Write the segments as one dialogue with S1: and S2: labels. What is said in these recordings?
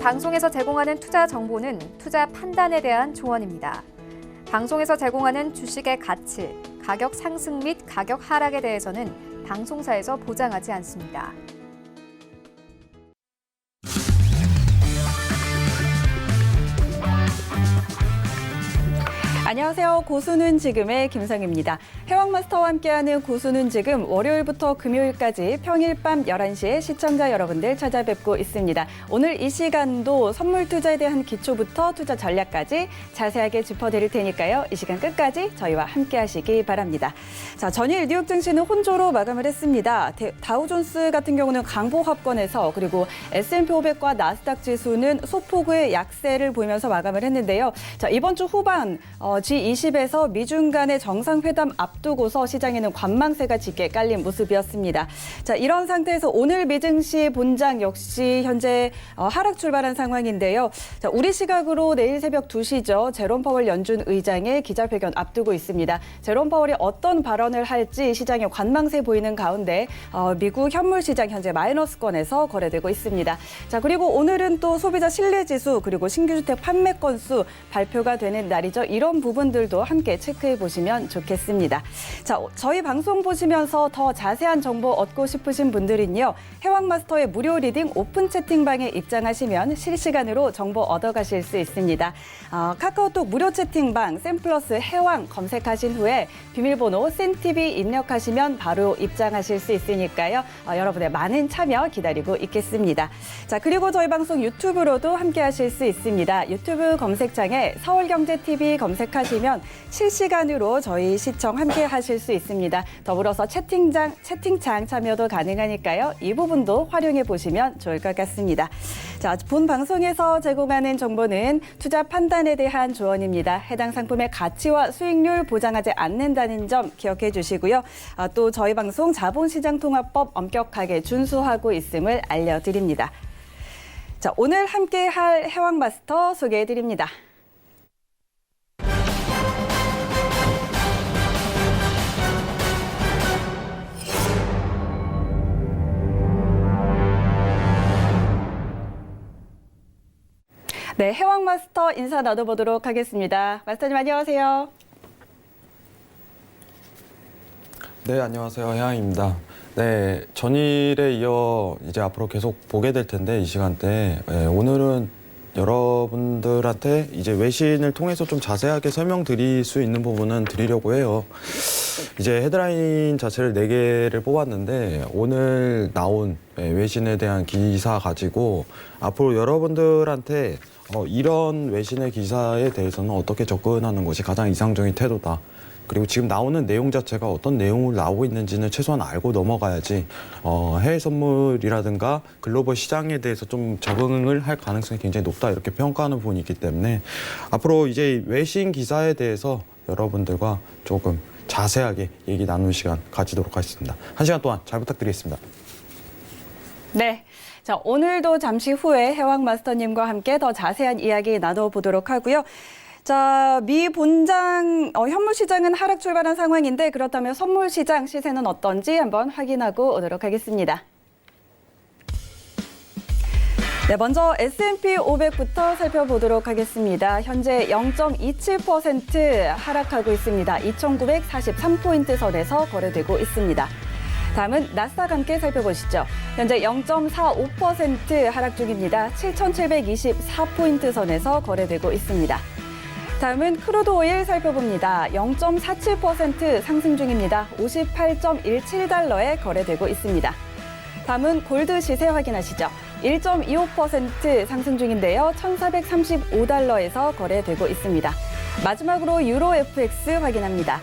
S1: 방송에서 제공하는 투자 정보는 투자 판단에 대한 조언입니다. 방송에서 제공하는 주식의 가치, 가격 상승 및 가격 하락에 대해서는 방송사에서 보장하지 않습니다.
S2: 안녕하세요. 고수는 지금의 김성입니다. 해왕마스터와 함께하는 고수는 지금 월요일부터 금요일까지 평일 밤 11시에 시청자 여러분들 찾아뵙고 있습니다. 오늘 이 시간도 선물 투자에 대한 기초부터 투자 전략까지 자세하게 짚어드릴 테니까요. 이 시간 끝까지 저희와 함께하시기 바랍니다. 자, 전일 뉴욕 증시는 혼조로 마감을 했습니다. 다우존스 같은 경우는 강보합권에서 그리고 S&P 500과 나스닥 지수는 소폭의 약세를 보이면서 마감을 했는데요. 자, 이번 주 후반 G20에서 미중 간의 정상회담 앞두고서 시장에는 관망세가 짙게 깔린 모습이었습니다. 자, 이런 상태에서 오늘 미증시 본장 역시 현재 하락 출발한 상황인데요. 자, 우리 시각으로 내일 새벽 2시죠. 제롬 파월 연준 의장의 기자회견 앞두고 있습니다. 제롬 파월이 어떤 발언을 할지 시장에 관망세 보이는 가운데 미국 현물 시장 현재 마이너스권에서 거래되고 있습니다. 자, 그리고 오늘은 또 소비자 신뢰지수 그리고 신규주택 판매 건수 발표가 되는 날이죠. 이런 부분들도 함께 체크해 보시면 좋겠습니다. 자, 저희 방송 보시면서 더 자세한 정보 얻고 싶으신 분들은요. 해왕마스터의 무료 리딩 오픈 채팅방에 입장하시면 실시간으로 정보 얻어가실 수 있습니다. 카카오톡 무료 채팅방 샘플러스 해왕 검색하신 후에 비밀번호 센TV 입력하시면 바로 입장하실 수 있으니까요. 여러분의 많은 참여 기다리고 있겠습니다. 자, 그리고 저희 방송 유튜브로도 함께 하실 수 있습니다. 유튜브 검색창에 서울경제TV 검색하시면 실시간으로 저희 시청 함께 하실 수 있습니다. 더불어서 채팅창 참여도 가능하니까요. 이 부분도 활용해 보시면 좋을 것 같습니다. 자, 본 방송에서 제공하는 정보는 투자 판단에 대한 조언입니다. 해당 상품의 가치와 수익률 보장하지 않는다는 점 기억해 주시고요. 또 저희 방송 자본시장통합법 엄격하게 준수하고 있음을 알려드립니다. 자, 오늘 함께할 해왕마스터 소개해 드립니다. 네, 해왕마스터 인사 나눠보도록 하겠습니다. 마스터님 안녕하세요.
S3: 네, 안녕하세요. 해왕입니다. 네, 전일에 이어 이제 앞으로 계속 보게 될 텐데 이 시간대 오늘은 여러분들한테 이제 외신을 통해서 좀 자세하게 설명드릴 수 있는 부분은 드리려고 해요. 이제 헤드라인 자체를 4개를 뽑았는데 오늘 나온 외신에 대한 기사 가지고 앞으로 여러분들한테 이런 외신의 기사에 대해서는 어떻게 접근하는 것이 가장 이상적인 태도다. 그리고 지금 나오는 내용 자체가 어떤 내용을 나오고 있는지는 최소한 알고 넘어가야지 해외 선물이라든가 글로벌 시장에 대해서 좀 적응을 할 가능성이 굉장히 높다 이렇게 평가하는 부분이 있기 때문에 앞으로 이제 외신 기사에 대해서 여러분들과 조금 자세하게 얘기 나누는 시간 가지도록 하겠습니다. 1시간 동안 잘 부탁드리겠습니다. 네.
S2: 자, 오늘도 잠시 후에 해왕마스터님과 함께 더 자세한 이야기 나눠보도록 하고요. 자, 미 본장 현물 시장은 하락 출발한 상황인데 그렇다면 선물 시장 시세는 어떤지 한번 확인하고 오도록 하겠습니다. 네, 먼저 S&P 500부터 살펴보도록 하겠습니다. 현재 0.27% 하락하고 있습니다. 2,943포인트 선에서 거래되고 있습니다. 다음은 나스닥 함께 살펴보시죠. 현재 0.45% 하락 중입니다. 7,724포인트 선에서 거래되고 있습니다. 다음은 크루드 오일 살펴봅니다. 0.47% 상승 중입니다. 58.17달러에 거래되고 있습니다. 다음은 골드 시세 확인하시죠. 1.25% 상승 중인데요. 1,435달러에서 거래되고 있습니다. 마지막으로 유로 FX 확인합니다.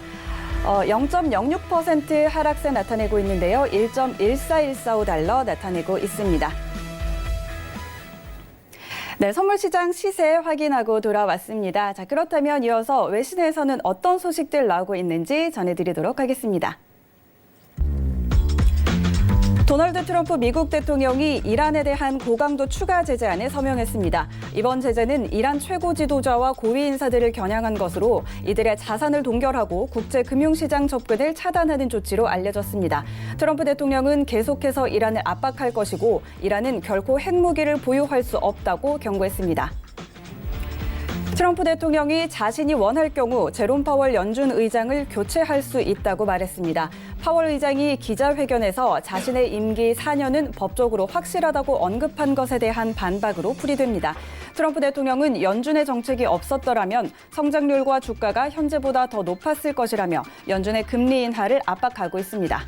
S2: 0.06% 하락세 나타내고 있는데요. 1.14145달러 나타내고 있습니다. 네, 선물시장 시세 확인하고 돌아왔습니다. 자, 그렇다면 이어서 외신에서는 어떤 소식들 나오고 있는지 전해드리도록 하겠습니다. 도널드 트럼프 미국 대통령이 이란에 대한 고강도 추가 제재안에 서명했습니다. 이번 제재는 이란 최고 지도자와 고위 인사들을 겨냥한 것으로 이들의 자산을 동결하고 국제 금융시장 접근을 차단하는 조치로 알려졌습니다. 트럼프 대통령은 계속해서 이란을 압박할 것이고 이란은 결코 핵무기를 보유할 수 없다고 경고했습니다. 트럼프 대통령이 자신이 원할 경우 제롬 파월 연준 의장을 교체할 수 있다고 말했습니다. 파월 의장이 기자회견에서 자신의 임기 4년은 법적으로 확실하다고 언급한 것에 대한 반박으로 풀이됩니다. 트럼프 대통령은 연준의 정책이 없었더라면 성장률과 주가가 현재보다 더 높았을 것이라며 연준의 금리 인하를 압박하고 있습니다.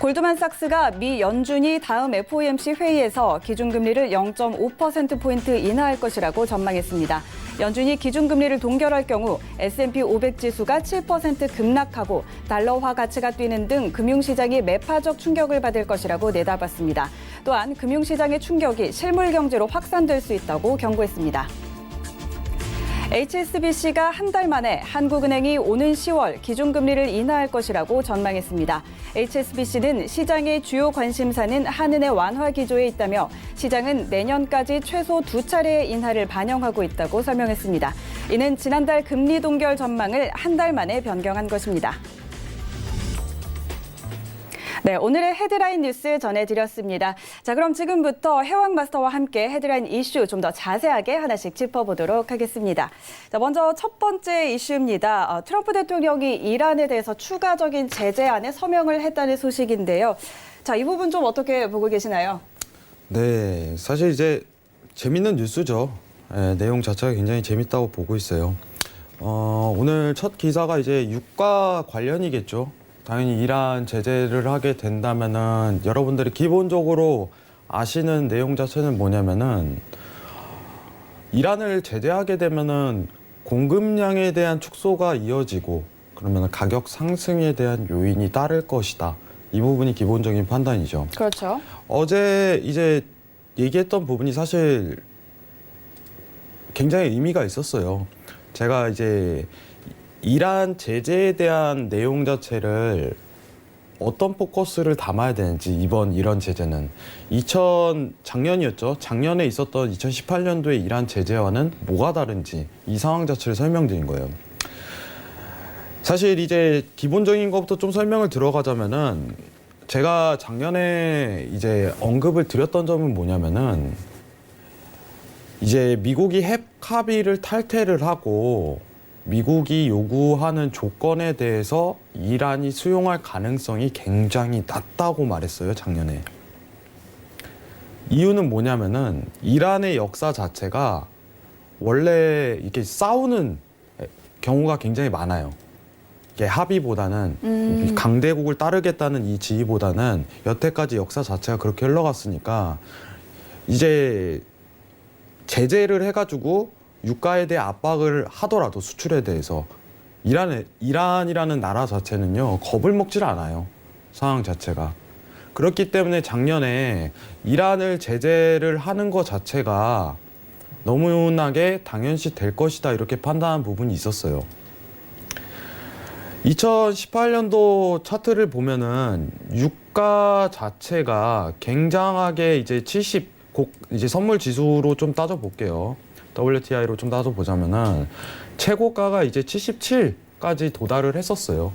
S2: 골드만삭스가 미 연준이 다음 FOMC 회의에서 기준금리를 0.5%포인트 인하할 것이라고 전망했습니다. 연준이 기준금리를 동결할 경우 S&P 500 지수가 7% 급락하고 달러화 가치가 뛰는 등 금융시장이 매파적 충격을 받을 것이라고 내다봤습니다. 또한 금융시장의 충격이 실물 경제로 확산될 수 있다고 경고했습니다. HSBC가 한 달 만에 한국은행이 오는 10월 기준금리를 인하할 것이라고 전망했습니다. HSBC는 시장의 주요 관심사는 한은의 완화 기조에 있다며 시장은 내년까지 최소 2차례의 인하를 반영하고 있다고 설명했습니다. 이는 지난달 금리 동결 전망을 한 달 만에 변경한 것입니다. 네, 오늘의 헤드라인 뉴스 전해드렸습니다. 자, 그럼 지금부터 해왕마스터와 함께 헤드라인 이슈 좀 더 자세하게 하나씩 짚어보도록 하겠습니다. 자, 먼저 첫 번째 이슈입니다. 트럼프 대통령이 이란에 대해서 추가적인 제재안에 서명을 했다는 소식인데요. 자, 이 부분 좀 어떻게 보고 계시나요?
S3: 네, 사실 이제 재밌는 뉴스죠. 내용 자체가 굉장히 재밌다고 보고 있어요. 오늘 첫 기사가 이제 유가 관련이겠죠. 당연히 이란 제재를 하게 된다면은 여러분들이 기본적으로 아시는 내용 자체는 뭐냐면은 이란을 제재하게 되면은 공급량에 대한 축소가 이어지고 그러면 가격 상승에 대한 요인이 따를 것이다. 이 부분이 기본적인 판단이죠.
S2: 그렇죠.
S3: 어제 이제 얘기했던 부분이 사실 굉장히 의미가 있었어요. 제가 이제 이란 제재에 대한 내용 자체를 어떤 포커스를 담아야 되는지 이번 이런 제재는 작년이었죠. 작년에 있었던 2018년도의 이란 제재와는 뭐가 다른지 이 상황 자체를 설명드린 거예요. 사실 이제 기본적인 것부터 좀 설명을 들어가자면은 제가 작년에 이제 언급을 드렸던 점은 뭐냐면은 이제 미국이 핵 합의를 탈퇴를 하고 미국이 요구하는 조건에 대해서 이란이 수용할 가능성이 굉장히 낮다고 말했어요, 작년에. 이유는 뭐냐면은 이란의 역사 자체가 원래 이렇게 싸우는 경우가 굉장히 많아요. 이게 합의보다는 강대국을 따르겠다는 이 지위보다는 여태까지 역사 자체가 그렇게 흘러갔으니까 이제 제재를 해가지고 유가에 대해 압박을 하더라도 수출에 대해서 이란이라는 나라 자체는요 겁을 먹질 않아요. 상황 자체가. 그렇기 때문에 작년에 이란을 제재를 하는 것 자체가 너무나게 당연시 될 것이다 이렇게 판단한 부분이 있었어요. 2018년도 차트를 보면은 유가 자체가 굉장하게 이제 이제 선물 지수로 좀 따져볼게요. WTI로 좀 따져보자면은 최고가가 이제 77까지 도달을 했었어요.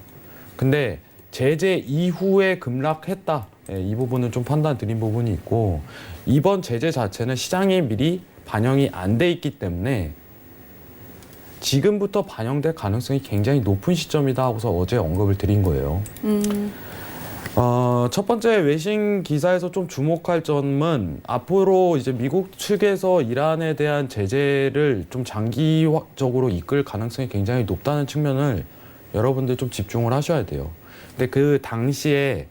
S3: 근데 제재 이후에 급락했다. 이 부분은 좀 판단 드린 부분이 있고 이번 제재 자체는 시장에 미리 반영이 안 돼 있기 때문에 지금부터 반영될 가능성이 굉장히 높은 시점이다 하고서 어제 언급을 드린 거예요. 첫 번째 외신 기사에서 좀 주목할 점은 앞으로 이제 미국 측에서 이란에 대한 제재를 좀 장기적으로 이끌 가능성이 굉장히 높다는 측면을 여러분들 좀 집중을 하셔야 돼요. 근데 그 당시에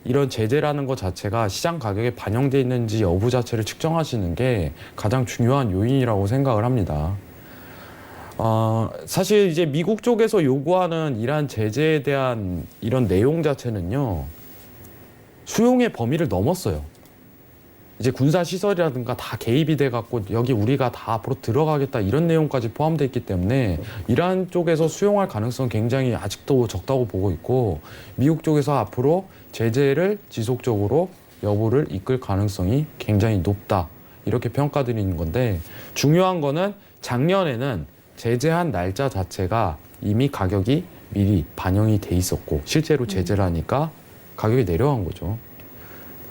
S3: 이런 제재라는 것 자체가 시장 가격에 반영돼 있는지 여부 자체를 측정하시는 게 가장 중요한 요인이라고 생각을 합니다. 사실 이제 미국 쪽에서 요구하는 이란 제재에 대한 이런 내용 자체는요, 수용의 범위를 넘었어요. 이제 군사 시설이라든가 다 개입이 돼 갖고 여기 우리가 다 앞으로 들어가겠다 이런 내용까지 포함되어 있기 때문에 이란 쪽에서 수용할 가능성 굉장히 아직도 적다고 보고 있고 미국 쪽에서 앞으로 제재를 지속적으로 여부를 이끌 가능성이 굉장히 높다 이렇게 평가드리는 건데 중요한 거는 작년에는 제재한 날짜 자체가 이미 가격이 미리 반영이 돼 있었고 실제로 제재를 하니까 가격이 내려간 거죠.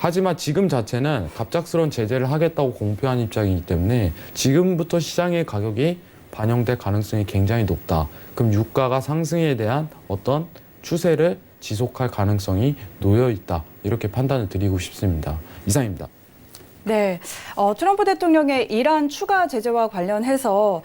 S3: 하지만 지금 자체는 갑작스러운 제재를 하겠다고 공표한 입장이기 때문에 지금부터 시장의 가격이 반영될 가능성이 굉장히 높다. 그럼 유가가 상승에 대한 어떤 추세를 지속할 가능성이 놓여 있다. 이렇게 판단을 드리고 싶습니다. 이상입니다.
S2: 네, 트럼프 대통령의 이란 추가 제재와 관련해서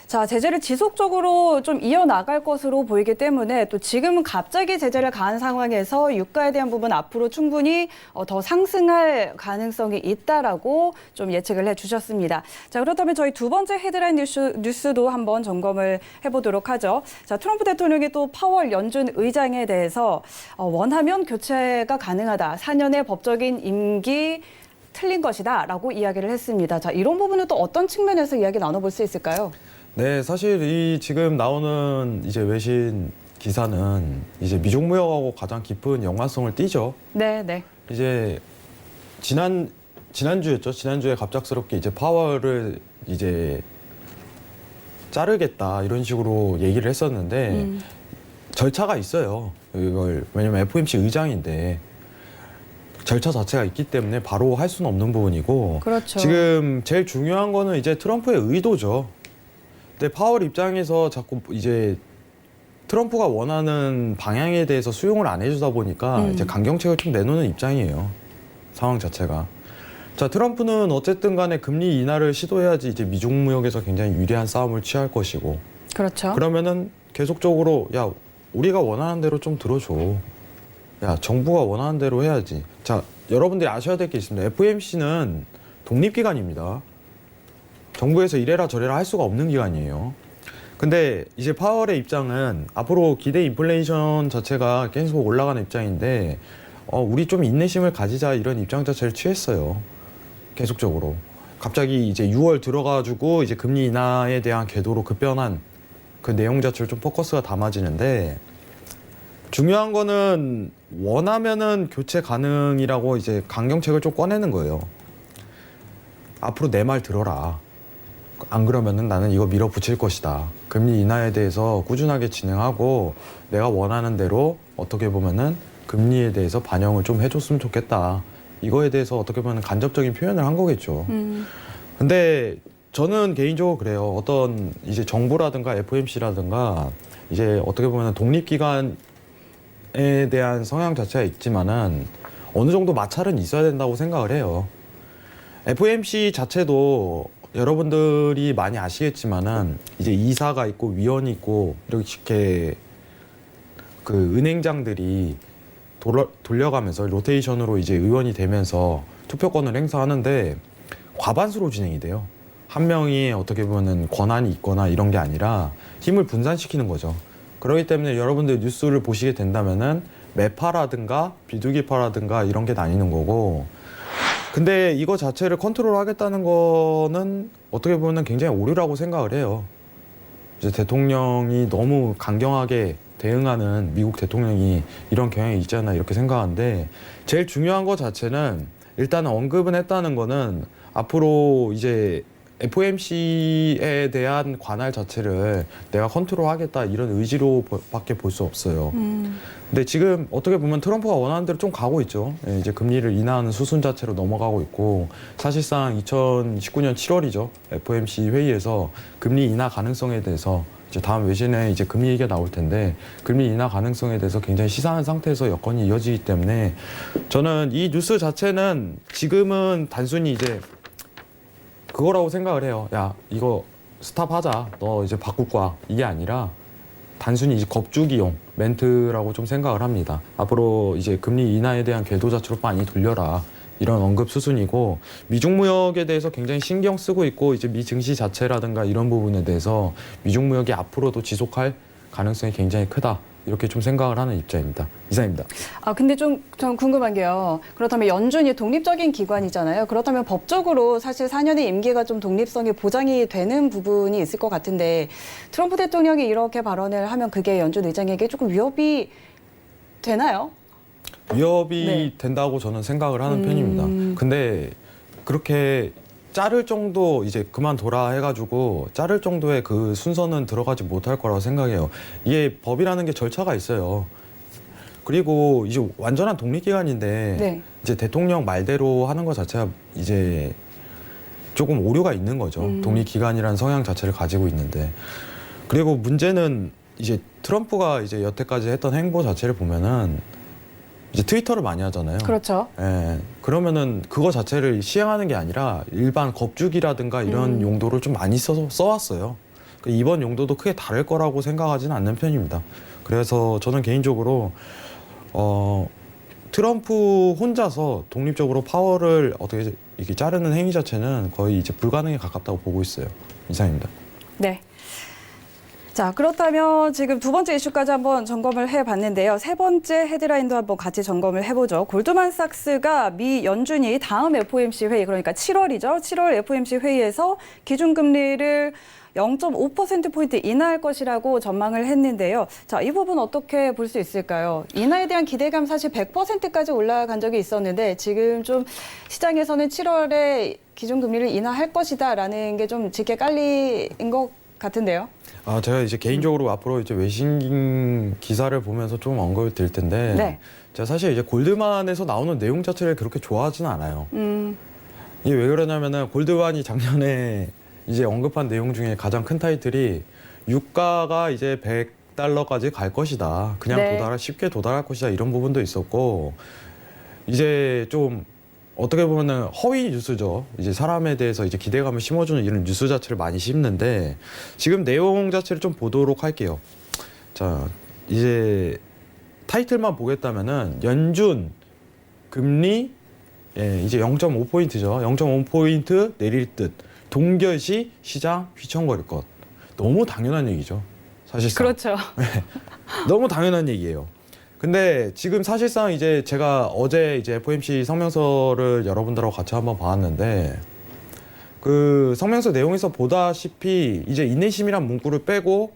S2: 자, 제재를 지속적으로 좀 이어나갈 것으로 보이기 때문에 또 지금은 갑자기 제재를 가한 상황에서 유가에 대한 부분 앞으로 충분히 더 상승할 가능성이 있다라고 좀 예측을 해주셨습니다. 자, 그렇다면 저희 두 번째 헤드라인 뉴스도 한번 점검을 해보도록 하죠. 자, 트럼프 대통령이 또 파월 연준 의장에 대해서 원하면 교체가 가능하다. 4년의 법적인 임기 틀린 것이다라고 이야기를 했습니다. 자, 이런 부분은 또 어떤 측면에서 이야기 나눠볼 수 있을까요?
S3: 네, 사실 이 지금 나오는 이제 외신 기사는 이제 미중 무역하고 가장 깊은 연관성을 띠죠.
S2: 네, 네.
S3: 이제 지난주였죠. 지난주에 갑작스럽게 이제 파월을 이제 자르겠다 이런 식으로 얘기를 했었는데 절차가 있어요. 이걸 왜냐면 FOMC 의장인데 절차 자체가 있기 때문에 바로 할 수는 없는 부분이고
S2: 그렇죠.
S3: 지금 제일 중요한 거는 이제 트럼프의 의도죠. 근데 파월 입장에서 자꾸 이제 트럼프가 원하는 방향에 대해서 수용을 안 해주다 보니까 이제 강경책을 좀 내놓는 입장이에요. 상황 자체가. 자, 트럼프는 어쨌든 간에 금리 인하를 시도해야지 이제 미중 무역에서 굉장히 유리한 싸움을 취할 것이고.
S2: 그렇죠.
S3: 그러면은 계속적으로 야, 우리가 원하는 대로 좀 들어줘. 야, 정부가 원하는 대로 해야지. 자, 여러분들이 아셔야 될 게 있습니다. FOMC는 독립기관입니다. 정부에서 이래라 저래라 할 수가 없는 기관이에요. 근데 이제 파월의 입장은 앞으로 기대 인플레이션 자체가 계속 올라가는 입장인데 우리 좀 인내심을 가지자 이런 입장 자체를 취했어요. 계속적으로. 갑자기 이제 6월 들어가지고 이제 금리 인하에 대한 궤도로 급변한 그 내용 자체를 좀 포커스가 담아지는데 중요한 거는 원하면은 교체 가능이라고 이제 강경책을 좀 꺼내는 거예요. 앞으로 내 말 들어라. 안 그러면은 나는 이거 밀어붙일 것이다. 금리 인하에 대해서 꾸준하게 진행하고 내가 원하는 대로 어떻게 보면은 금리에 대해서 반영을 좀 해줬으면 좋겠다. 이거에 대해서 어떻게 보면 간접적인 표현을 한 거겠죠. 근데 저는 개인적으로 그래요. 어떤 이제 정부라든가 FOMC라든가 이제 어떻게 보면 독립기관에 대한 성향 자체가 있지만은 어느 정도 마찰은 있어야 된다고 생각을 해요. FOMC 자체도 여러분들이 많이 아시겠지만은 이제 이사가 있고 위원이 있고 이렇게 그 은행장들이 돌려가면서 로테이션으로 이제 의원이 되면서 투표권을 행사하는데 과반수로 진행이 돼요. 한 명이 어떻게 보면은 권한이 있거나 이런 게 아니라 힘을 분산시키는 거죠. 그렇기 때문에 여러분들 뉴스를 보시게 된다면은 매파라든가 비둘기파라든가 이런 게 나뉘는 거고 근데 이거 자체를 컨트롤하겠다는 거는 어떻게 보면 굉장히 오류라고 생각을 해요. 이제 대통령이 너무 강경하게 대응하는 미국 대통령이 이런 경향이 있잖아 이렇게 생각하는데 제일 중요한 거 자체는 일단은 언급은 했다는 거는 앞으로 이제 FOMC에 대한 관할 자체를 내가 컨트롤하겠다 이런 의지로밖에 볼 수 없어요. 근데 지금 어떻게 보면 트럼프가 원하는 대로 좀 가고 있죠. 예, 이제 금리를 인하하는 수순 자체로 넘어가고 있고 사실상 2019년 7월이죠. FOMC 회의에서 금리 인하 가능성에 대해서 이제 다음 외신에 이제 금리 얘기가 나올 텐데 금리 인하 가능성에 대해서 굉장히 시사한 상태에서 여건이 이어지기 때문에 저는 이 뉴스 자체는 지금은 단순히 이제 그거라고 생각을 해요. 야, 이거 스탑하자. 너 이제 바꿀 거야. 이게 아니라 단순히 이제 겁주기용 멘트라고 좀 생각을 합니다. 앞으로 이제 금리 인하에 대한 궤도 자체로 많이 돌려라. 이런 언급 수순이고 미중 무역에 대해서 굉장히 신경 쓰고 있고 이제 미 증시 자체라든가 이런 부분에 대해서 미중 무역이 앞으로도 지속할 가능성이 굉장히 크다. 이렇게 좀 생각을 하는 입장입니다. 이상입니다.
S2: 근데 좀 궁금한 게요. 그렇다면 연준이 독립적인 기관이잖아요. 그렇다면 법적으로 사실 4년의 임기가 좀 독립성이 보장이 되는 부분이 있을 것 같은데 트럼프 대통령이 이렇게 발언을 하면 그게 연준 의장에게 조금 위협이 되나요?
S3: 위협이
S2: 네.
S3: 된다고 저는 생각을 하는 편입니다. 근데 그렇게 자를 정도 이제 그만둬라 해가지고 자를 정도의 그 순서는 들어가지 못할 거라고 생각해요. 이게 법이라는 게 절차가 있어요. 그리고 이제 완전한 독립기관인데
S2: 네.
S3: 이제 대통령 말대로 하는 것 자체가 이제 조금 오류가 있는 거죠. 독립기관이라는 성향 자체를 가지고 있는데. 그리고 문제는 이제 트럼프가 이제 여태까지 했던 행보 자체를 보면은 이제 트위터를 많이 하잖아요.
S2: 그렇죠.
S3: 예, 그러면은 그거 자체를 시행하는 게 아니라 일반 겁주기라든가 이런 용도를 좀 많이 써왔어요. 이번 용도도 크게 다를 거라고 생각하지는 않는 편입니다. 그래서 저는 개인적으로 트럼프 혼자서 독립적으로 파워를 어떻게 이렇게 자르는 행위 자체는 거의 이제 불가능에 가깝다고 보고 있어요. 이상입니다.
S2: 네. 자, 그렇다면 지금 두 번째 이슈까지 한번 점검을 해봤는데요. 세 번째 헤드라인도 한번 같이 점검을 해보죠. 골드만삭스가 미 연준이 다음 FOMC 회의, 그러니까 7월이죠. 7월 FOMC 회의에서 기준금리를 0.5%포인트 인하할 것이라고 전망을 했는데요. 자, 이 부분 어떻게 볼 수 있을까요? 인하에 대한 기대감 사실 100%까지 올라간 적이 있었는데 지금 좀 시장에서는 7월에 기준금리를 인하할 것이다라는 게 좀 짙게 깔린 것 같은데요.
S3: 제가 이제 개인적으로 앞으로 이제 외신 기사를 보면서 좀 언급이 될 텐데,
S2: 네.
S3: 제가 사실 이제 골드만에서 나오는 내용 자체를 그렇게 좋아하지는 않아요. 이게 왜 그러냐면은 골드만이 작년에 이제 언급한 내용 중에 가장 큰 타이틀이 유가가 이제 $100까지 갈 것이다. 그냥
S2: 네.
S3: 쉽게 도달할 것이다. 이런 부분도 있었고, 이제 좀 어떻게 보면은 허위 뉴스죠. 이제 사람에 대해서 이제 기대감을 심어주는 이런 뉴스 자체를 많이 심는데, 지금 내용 자체를 좀 보도록 할게요. 자, 이제 타이틀만 보겠다면은 연준 금리 이제 0.5포인트죠. 0.5포인트 내릴 듯. 동결시 시장 휘청거릴 것. 너무 당연한 얘기죠. 사실상.
S2: 그렇죠.
S3: 너무 당연한 얘기예요. 근데 지금 사실상 이제 제가 어제 이제 FOMC 성명서를 여러분들하고 같이 한번 봤는데, 그 성명서 내용에서 보다시피 이제 인내심이란 문구를 빼고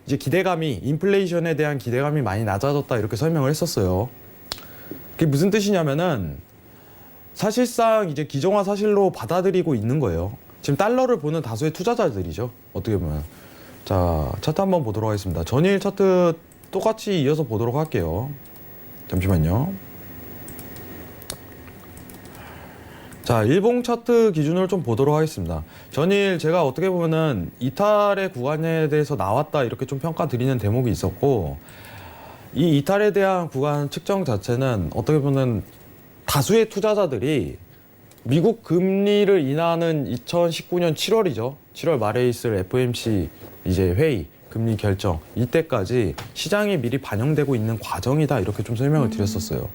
S3: 이제 기대감이, 인플레이션에 대한 기대감이 많이 낮아졌다 이렇게 설명을 했었어요. 그게 무슨 뜻이냐면은 사실상 이제 기정화 사실로 받아들이고 있는 거예요. 지금 달러를 보는 다수의 투자자들이죠. 어떻게 보면. 자, 차트 한번 보도록 하겠습니다. 전일 차트 똑같이 이어서 보도록 할게요. 잠시만요. 자, 일봉 차트 기준으로 좀 보도록 하겠습니다. 전일 제가 어떻게 보면은 이탈의 구간에 대해서 나왔다 이렇게 좀 평가 드리는 대목이 있었고, 이 이탈에 대한 구간 측정 자체는 어떻게 보면 다수의 투자자들이 미국 금리를 인하하는 2019년 7월이죠. 7월 말에 있을 FOMC 이제 회의, 금리 결정, 이때까지 시장에 미리 반영되고 있는 과정이다 이렇게 좀 설명을 드렸었어요.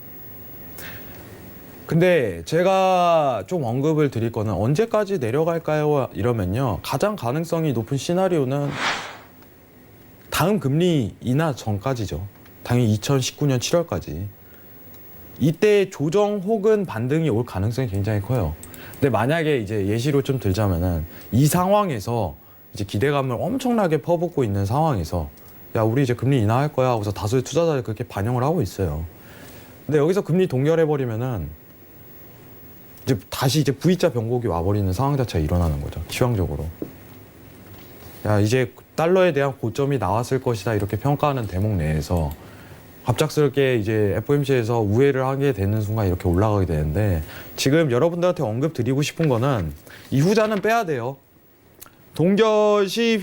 S3: 근데 제가 좀 언급을 드릴 거는 언제까지 내려갈까요? 이러면요. 가장 가능성이 높은 시나리오는 다음 금리 인하 전까지죠. 당연히 2019년 7월까지. 이때 조정 혹은 반등이 올 가능성이 굉장히 커요. 근데 만약에 이제 예시로 좀 들자면은 이 상황에서 이제 기대감을 엄청나게 퍼붓고 있는 상황에서 야, 우리 이제 금리 인하할 거야 하고서 다수의 투자자들이 그렇게 반영을 하고 있어요. 근데 여기서 금리 동결해버리면은 이제 다시 이제 V자 변곡이 와버리는 상황 자체가 일어나는 거죠. 기왕적으로. 야, 이제 달러에 대한 고점이 나왔을 것이다 이렇게 평가하는 대목 내에서 갑작스럽게 이제 FOMC에서 우회를 하게 되는 순간 이렇게 올라가게 되는데, 지금 여러분들한테 언급 드리고 싶은 거는 이 후자는 빼야 돼요. 동결 시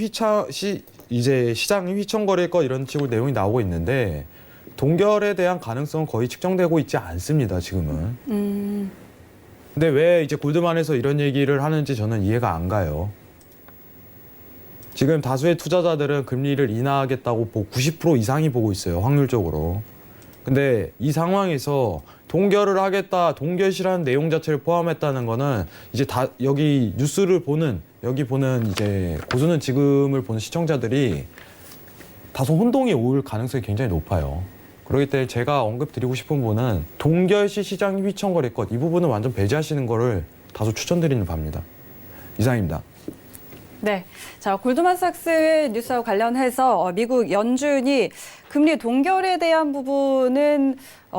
S3: 이제 시장이 휘청거릴 것 이런 식으로 내용이 나오고 있는데, 동결에 대한 가능성은 거의 측정되고 있지 않습니다, 지금은. 근데 왜 이제 골드만에서 이런 얘기를 하는지 저는 이해가 안 가요. 지금 다수의 투자자들은 금리를 인하하겠다고 90% 이상이 보고 있어요, 확률적으로. 근데 이 상황에서 동결을 하겠다, 동결시라는 내용 자체를 포함했다는 거는 이제 다 여기 뉴스를 보는, 여기 보는 이제 고수는 지금을 보는 시청자들이 다소 혼동이 올 가능성이 굉장히 높아요. 그렇기 때문에 제가 언급드리고 싶은 부분은 동결시 시장 휘청거래권 이 부분은 완전 배제하시는 거를 다소 추천드리는 바입니다. 이상입니다.
S2: 네. 자, 골드만삭스의 뉴스와 관련해서 미국 연준이 금리 동결에 대한 부분은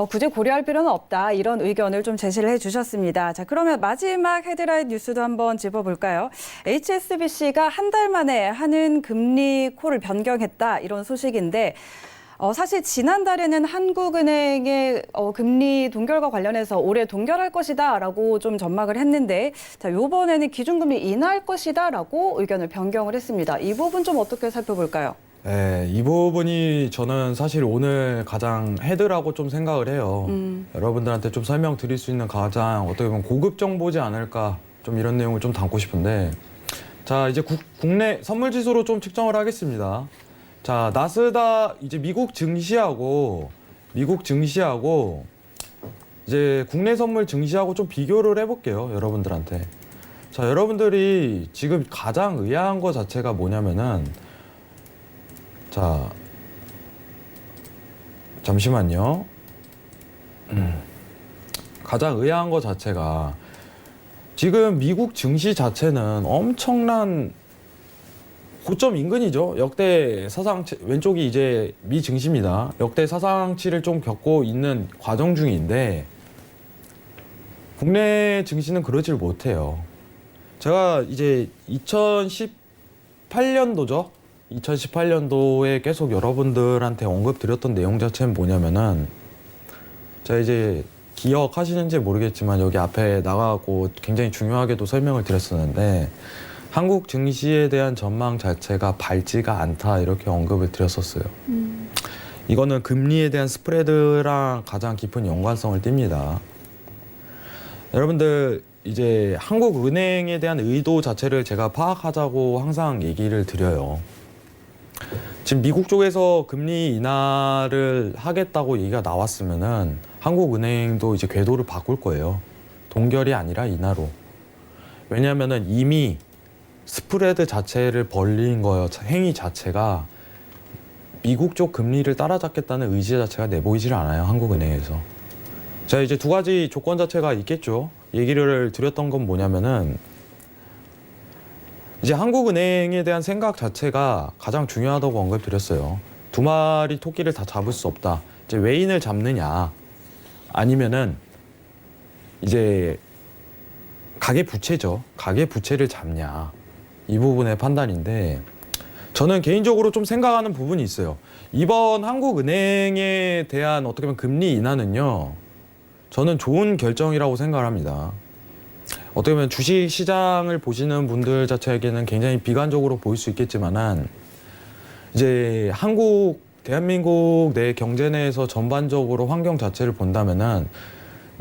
S2: 굳이 고려할 필요는 없다. 이런 의견을 좀 제시를 해주셨습니다. 자, 그러면 마지막 헤드라인 뉴스도 한번 짚어볼까요? HSBC가 한 달 만에 하는 금리 콜을 변경했다. 이런 소식인데 사실 지난달에는 한국은행의 금리 동결과 관련해서 올해 동결할 것이다라고 좀 전망을 했는데 자, 이번에는 기준금리 인하할 것이다라고 의견을 변경을 했습니다. 이 부분 좀 어떻게 살펴볼까요?
S3: 네, 이 부분이 저는 사실 오늘 가장 헤드라고 좀 생각을 해요. 여러분들한테 좀 설명드릴 수 있는 가장 어떻게 보면 고급 정보지 않을까 좀 이런 내용을 좀 담고 싶은데 자 이제 국내 선물 지수로 좀 측정을 하겠습니다. 자, 나스닥 이제 미국 증시하고 이제 국내 선물 증시하고 좀 비교를 해볼게요, 여러분들한테. 자, 여러분들이 지금 가장 의아한 거 자체가 뭐냐면은 자, 잠시만요. 가장 의아한 거 자체가 지금 미국 증시 자체는 엄청난 고점 인근이죠. 역대 사상치, 왼쪽이 이제 미 증시입니다. 역대 사상치를 좀 겪고 있는 과정 중인데 국내 증시는 그러질 못해요. 제가 이제 2018년도죠. 2018년도에 계속 여러분들한테 언급드렸던 내용 자체는 뭐냐면은 제가 이제 기억하시는지 모르겠지만 여기 앞에 나가고 굉장히 중요하게도 설명을 드렸었는데 한국 증시에 대한 전망 자체가 밝지가 않다 이렇게 언급을 드렸었어요. 이거는 금리에 대한 스프레드랑 가장 깊은 연관성을 띱니다. 여러분들 이제 한국은행에 대한 의도 자체를 제가 파악하자고 항상 얘기를 드려요. 지금 미국 쪽에서 금리 인하를 하겠다고 얘기가 나왔으면은 한국은행도 이제 궤도를 바꿀 거예요. 동결이 아니라 인하로. 왜냐하면은 이미 스프레드 자체를 벌린 거요. 행위 자체가 미국 쪽 금리를 따라잡겠다는 의지 자체가 내보이질 않아요. 한국은행에서. 자, 이제 두 가지 조건 자체가 있겠죠. 얘기를 드렸던 건 뭐냐면은 이제 한국은행에 대한 생각 자체가 가장 중요하다고 언급드렸어요. 두 마리 토끼를 다 잡을 수 없다. 이제 외인을 잡느냐 아니면은 이제 가계 부채죠. 가계 부채를 잡냐. 이 부분의 판단인데 저는 개인적으로 좀 생각하는 부분이 있어요. 이번 한국은행에 대한 어떻게 보면 금리 인하는요. 저는 좋은 결정이라고 생각을 합니다. 어떻게 보면 주식 시장을 보시는 분들 자체에게는 굉장히 비관적으로 보일 수 있겠지만은 이제 대한민국 내 경제 내에서 전반적으로 환경 자체를 본다면은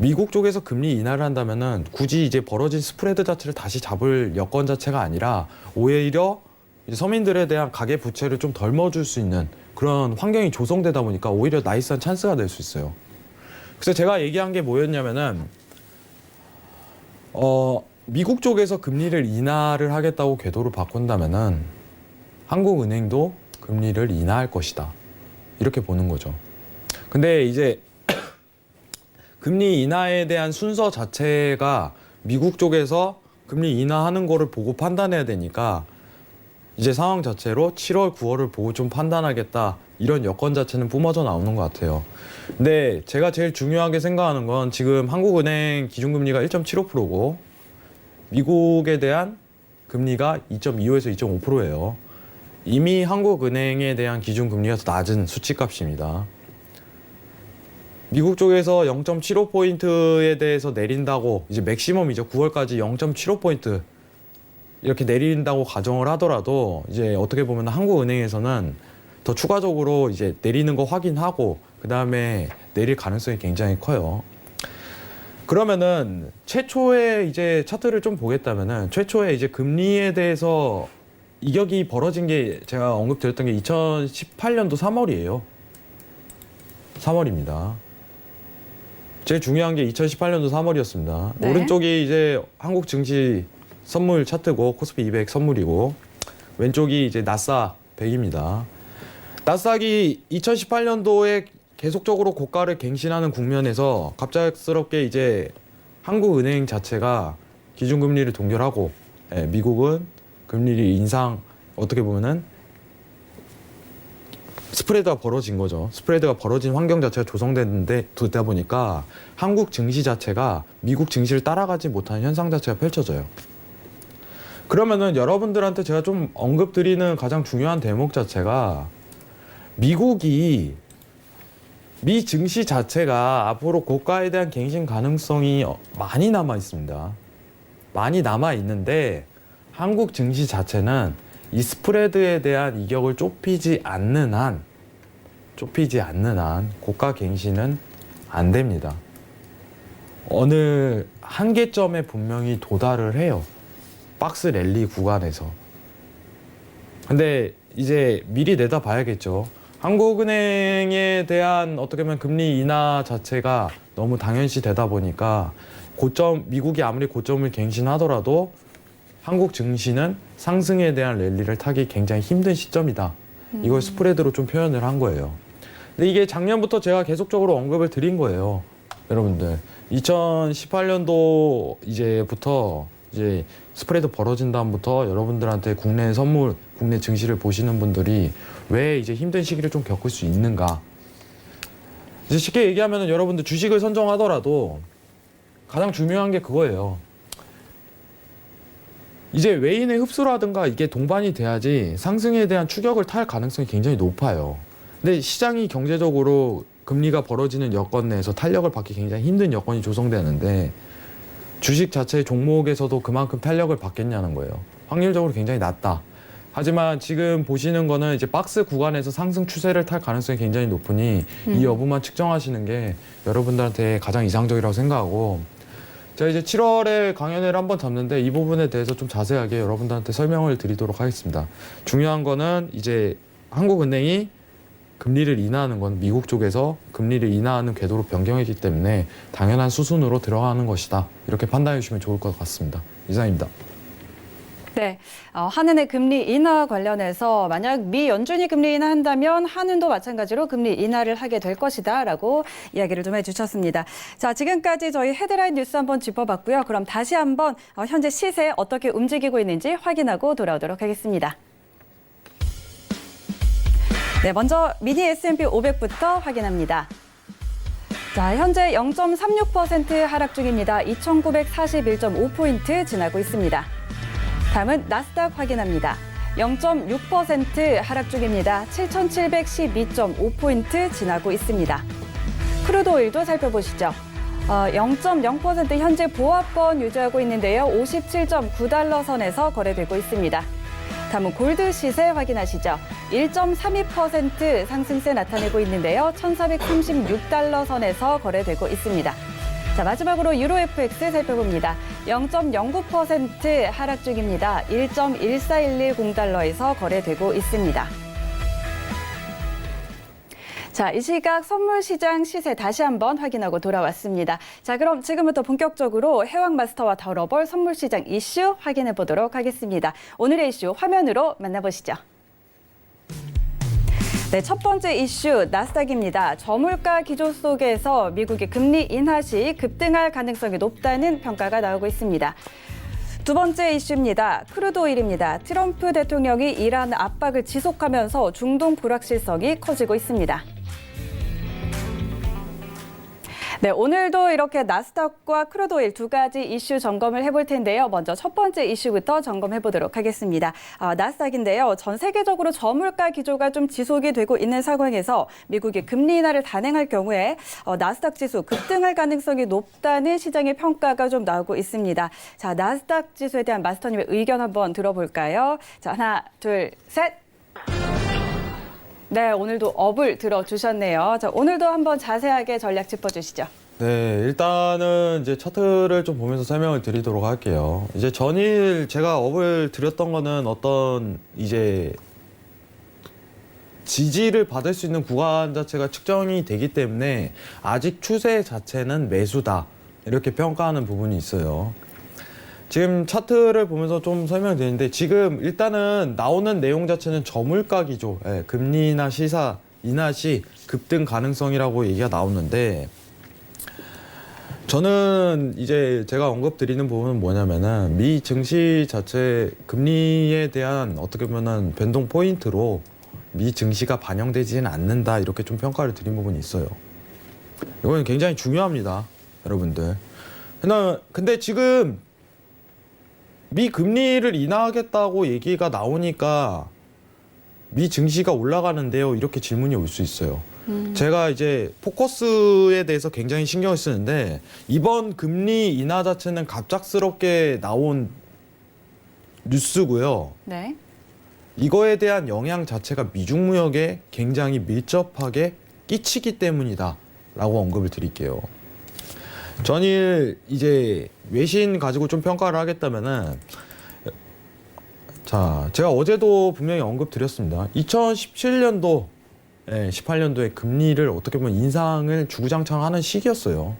S3: 미국 쪽에서 금리 인하를 한다면은 굳이 이제 벌어진 스프레드 자체를 다시 잡을 여건 자체가 아니라 오히려 이제 서민들에 대한 가계 부채를 좀 덜어줄 수 있는 그런 환경이 조성되다 보니까 오히려 나이스한 찬스가 될 수 있어요. 그래서 제가 얘기한 게 뭐였냐면은 미국 쪽에서 금리를 인하를 하겠다고 궤도를 바꾼다면은 한국은행도 금리를 인하할 것이다. 이렇게 보는 거죠. 근데 이제 금리 인하에 대한 순서 자체가 미국 쪽에서 금리 인하하는 거를 보고 판단해야 되니까 이제 상황 자체로 7월, 9월을 보고 좀 판단하겠다. 이런 여건 자체는 뿜어져 나오는 것 같아요. 근데 제가 제일 중요하게 생각하는 건 지금 한국은행 기준금리가 1.75%고 미국에 대한 금리가 2.25에서 2.5%예요. 이미 한국은행에 대한 기준금리가 더 낮은 수치값입니다. 미국 쪽에서 0.75포인트에 대해서 내린다고 이제 맥시멈이죠. 9월까지 0.75포인트 이렇게 내린다고 가정을 하더라도 이제 어떻게 보면 한국은행에서는 더 추가적으로 이제 내리는 거 확인하고 그 다음에 내릴 가능성이 굉장히 커요. 그러면은 최초에 이제 차트를 좀 보겠다면은 최초에 이제 금리에 대해서 이격이 벌어진 게 제가 언급드렸던 게 2018년도 3월이에요. 3월입니다. 제일 중요한 게 2018년도 3월이었습니다.
S2: 네.
S3: 오른쪽이 이제 한국 증시 선물 차트고 코스피 200 선물이고 왼쪽이 이제 나스닥 100입니다. 나스닥이 2018년도에 계속적으로 고가를 갱신하는 국면에서 갑작스럽게 이제 한국은행 자체가 기준금리를 동결하고 미국은 금리를 인상 어떻게 보면은 스프레드가 벌어진 거죠. 스프레드가 벌어진 환경 자체가 조성됐는데 되다 보니까 한국 증시 자체가 미국 증시를 따라가지 못하는 현상 자체가 펼쳐져요. 그러면은 여러분들한테 제가 좀 언급드리는 가장 중요한 대목 자체가 미국이 미 증시 자체가 앞으로 고가에 대한 갱신 가능성이 많이 남아 있습니다. 많이 남아 있는데 한국 증시 자체는 이 스프레드에 대한 이격을 좁히지 않는 한 고가 갱신은 안 됩니다. 어느 한계점에 분명히 도달을 해요. 박스 랠리 구간에서. 근데 이제 미리 내다봐야겠죠. 한국은행에 대한 어떻게 보면 금리 인하 자체가 너무 당연시 되다 보니까 미국이 아무리 고점을 갱신하더라도 한국 증시는 상승에 대한 랠리를 타기 굉장히 힘든 시점이다. 이걸 스프레드로 좀 표현을 한 거예요. 근데 이게 작년부터 제가 계속적으로 언급을 드린 거예요. 여러분들 2018년도 이제부터 이제 스프레드 벌어진 다음부터 여러분들한테 국내 선물, 국내 증시를 보시는 분들이 왜 이제 힘든 시기를 좀 겪을 수 있는가. 이제 쉽게 얘기하면 여러분들 주식을 선정하더라도 가장 중요한 게 그거예요. 이제 외인의 흡수라든가 이게 동반이 돼야지 상승에 대한 추격을 탈 가능성이 굉장히 높아요. 근데 시장이 경제적으로 금리가 벌어지는 여건 내에서 탄력을 받기 굉장히 힘든 여건이 조성되는데 주식 자체의 종목에서도 그만큼 탄력을 받겠냐는 거예요. 확률적으로 굉장히 낮다. 하지만 지금 보시는 거는 이제 박스 구간에서 상승 추세를 탈 가능성이 굉장히 높으니 이 여부만 측정하시는 게 여러분들한테 가장 이상적이라고 생각하고, 제가 이제 7월에 강연회를 한번 잡는데 이 부분에 대해서 좀 자세하게 여러분들한테 설명을 드리도록 하겠습니다. 중요한 거는 이제 한국은행이 금리를 인하하는 건 미국 쪽에서 금리를 인하하는 궤도로 변경했기 때문에 당연한 수순으로 들어가는 것이다. 이렇게 판단해 주시면 좋을 것 같습니다. 이상입니다.
S2: 네, 한은의 금리 인하 관련해서 만약 미 연준이 금리 인하한다면 한은도 마찬가지로 금리 인하를 하게 될 것이다라고 이야기를 좀 해주셨습니다. 자, 지금까지 저희 헤드라인 뉴스 한번 짚어봤고요. 그럼 다시 한번 현재 시세 어떻게 움직이고 있는지 확인하고 돌아오도록 하겠습니다. 네, 먼저 미니 S&P 500부터 확인합니다. 자, 현재 0.36% 하락 중입니다. 2,941.5포인트 지나고 있습니다. 다음은 나스닥 확인합니다. 0.6% 하락 중입니다. 7,712.5포인트 지나고 있습니다. 크루드 오일도 살펴보시죠. 0.0% 현재 보합권 유지하고 있는데요. 57.9달러 선에서 거래되고 있습니다. 다음은 골드 시세 확인하시죠. 1.32% 상승세 나타내고 있는데요. 1,436달러 선에서 거래되고 있습니다. 자, 마지막으로 유로 FX 살펴봅니다. 0.09% 하락 중입니다. 1.14110달러에서 거래되고 있습니다. 자, 이 시각 선물 시장 시세 다시 한번 확인하고 돌아왔습니다. 자, 그럼 지금부터 본격적으로 해왕마스터와 다뤄볼 선물 시장 이슈 확인해 보도록 하겠습니다. 오늘의 이슈 화면으로 만나보시죠. 네, 첫 번째 이슈 나스닥입니다. 저물가 기조 속에서 미국이 금리 인하 시 급등할 가능성이 높다는 평가가 나오고 있습니다. 두 번째 이슈입니다. 크루드 오일입니다. 트럼프 대통령이 이란 압박을 지속하면서 중동 불확실성이 커지고 있습니다. 네, 오늘도 이렇게 나스닥과 크루드 오일 두 가지 이슈 점검을 해볼 텐데요. 먼저 첫 번째 이슈부터 점검해 보도록 하겠습니다. 나스닥인데요. 전 세계적으로 저물가 기조가 좀 지속이 되고 있는 상황에서 미국이 금리 인하를 단행할 경우에 나스닥 지수 급등할 가능성이 높다는 시장의 평가가 좀 나오고 있습니다. 자, 나스닥 지수에 대한 마스터님의 의견 한번 들어볼까요? 자, 하나, 둘, 셋. 네, 오늘도 업을 들어주셨네요. 자, 오늘도 한번 자세하게 전략 짚어주시죠.
S3: 네, 일단은 이제 차트를 좀 보면서 설명을 드리도록 할게요. 이제 전일 제가 업을 드렸던 거는 어떤 이제 지지를 받을 수 있는 구간 자체가 측정이 되기 때문에 아직 추세 자체는 매수다. 이렇게 평가하는 부분이 있어요. 지금 차트를 보면서 좀 설명드리는데 지금 일단은 나오는 내용 자체는 저물가 기조, 예, 금리나 시사 인하 시 급등 가능성이라고 얘기가 나오는데 저는 이제 제가 언급드리는 부분은 뭐냐면은 미 증시 자체 금리에 대한 어떻게 보면은 변동 포인트로 미 증시가 반영되지는 않는다 이렇게 좀 평가를 드린 부분이 있어요. 이건 굉장히 중요합니다, 여러분들. 근데 지금 미 금리를 인하하겠다고 얘기가 나오니까 미 증시가 올라가는데요, 이렇게 질문이 올 수 있어요. 제가 이제 포커스에 대해서 굉장히 신경을 쓰는데 이번 금리 인하 자체는 갑작스럽게 나온 뉴스고요.
S2: 네.
S3: 이거에 대한 영향 자체가 미중 무역에 굉장히 밀접하게 끼치기 때문이다 라고 언급을 드릴게요. 전일 이제 외신 가지고 좀 평가를 하겠다면은 자, 제가 어제도 분명히 언급 드렸습니다. 2017년도 18년도에 금리를 어떻게 보면 인상을 주구장창 하는 시기였어요.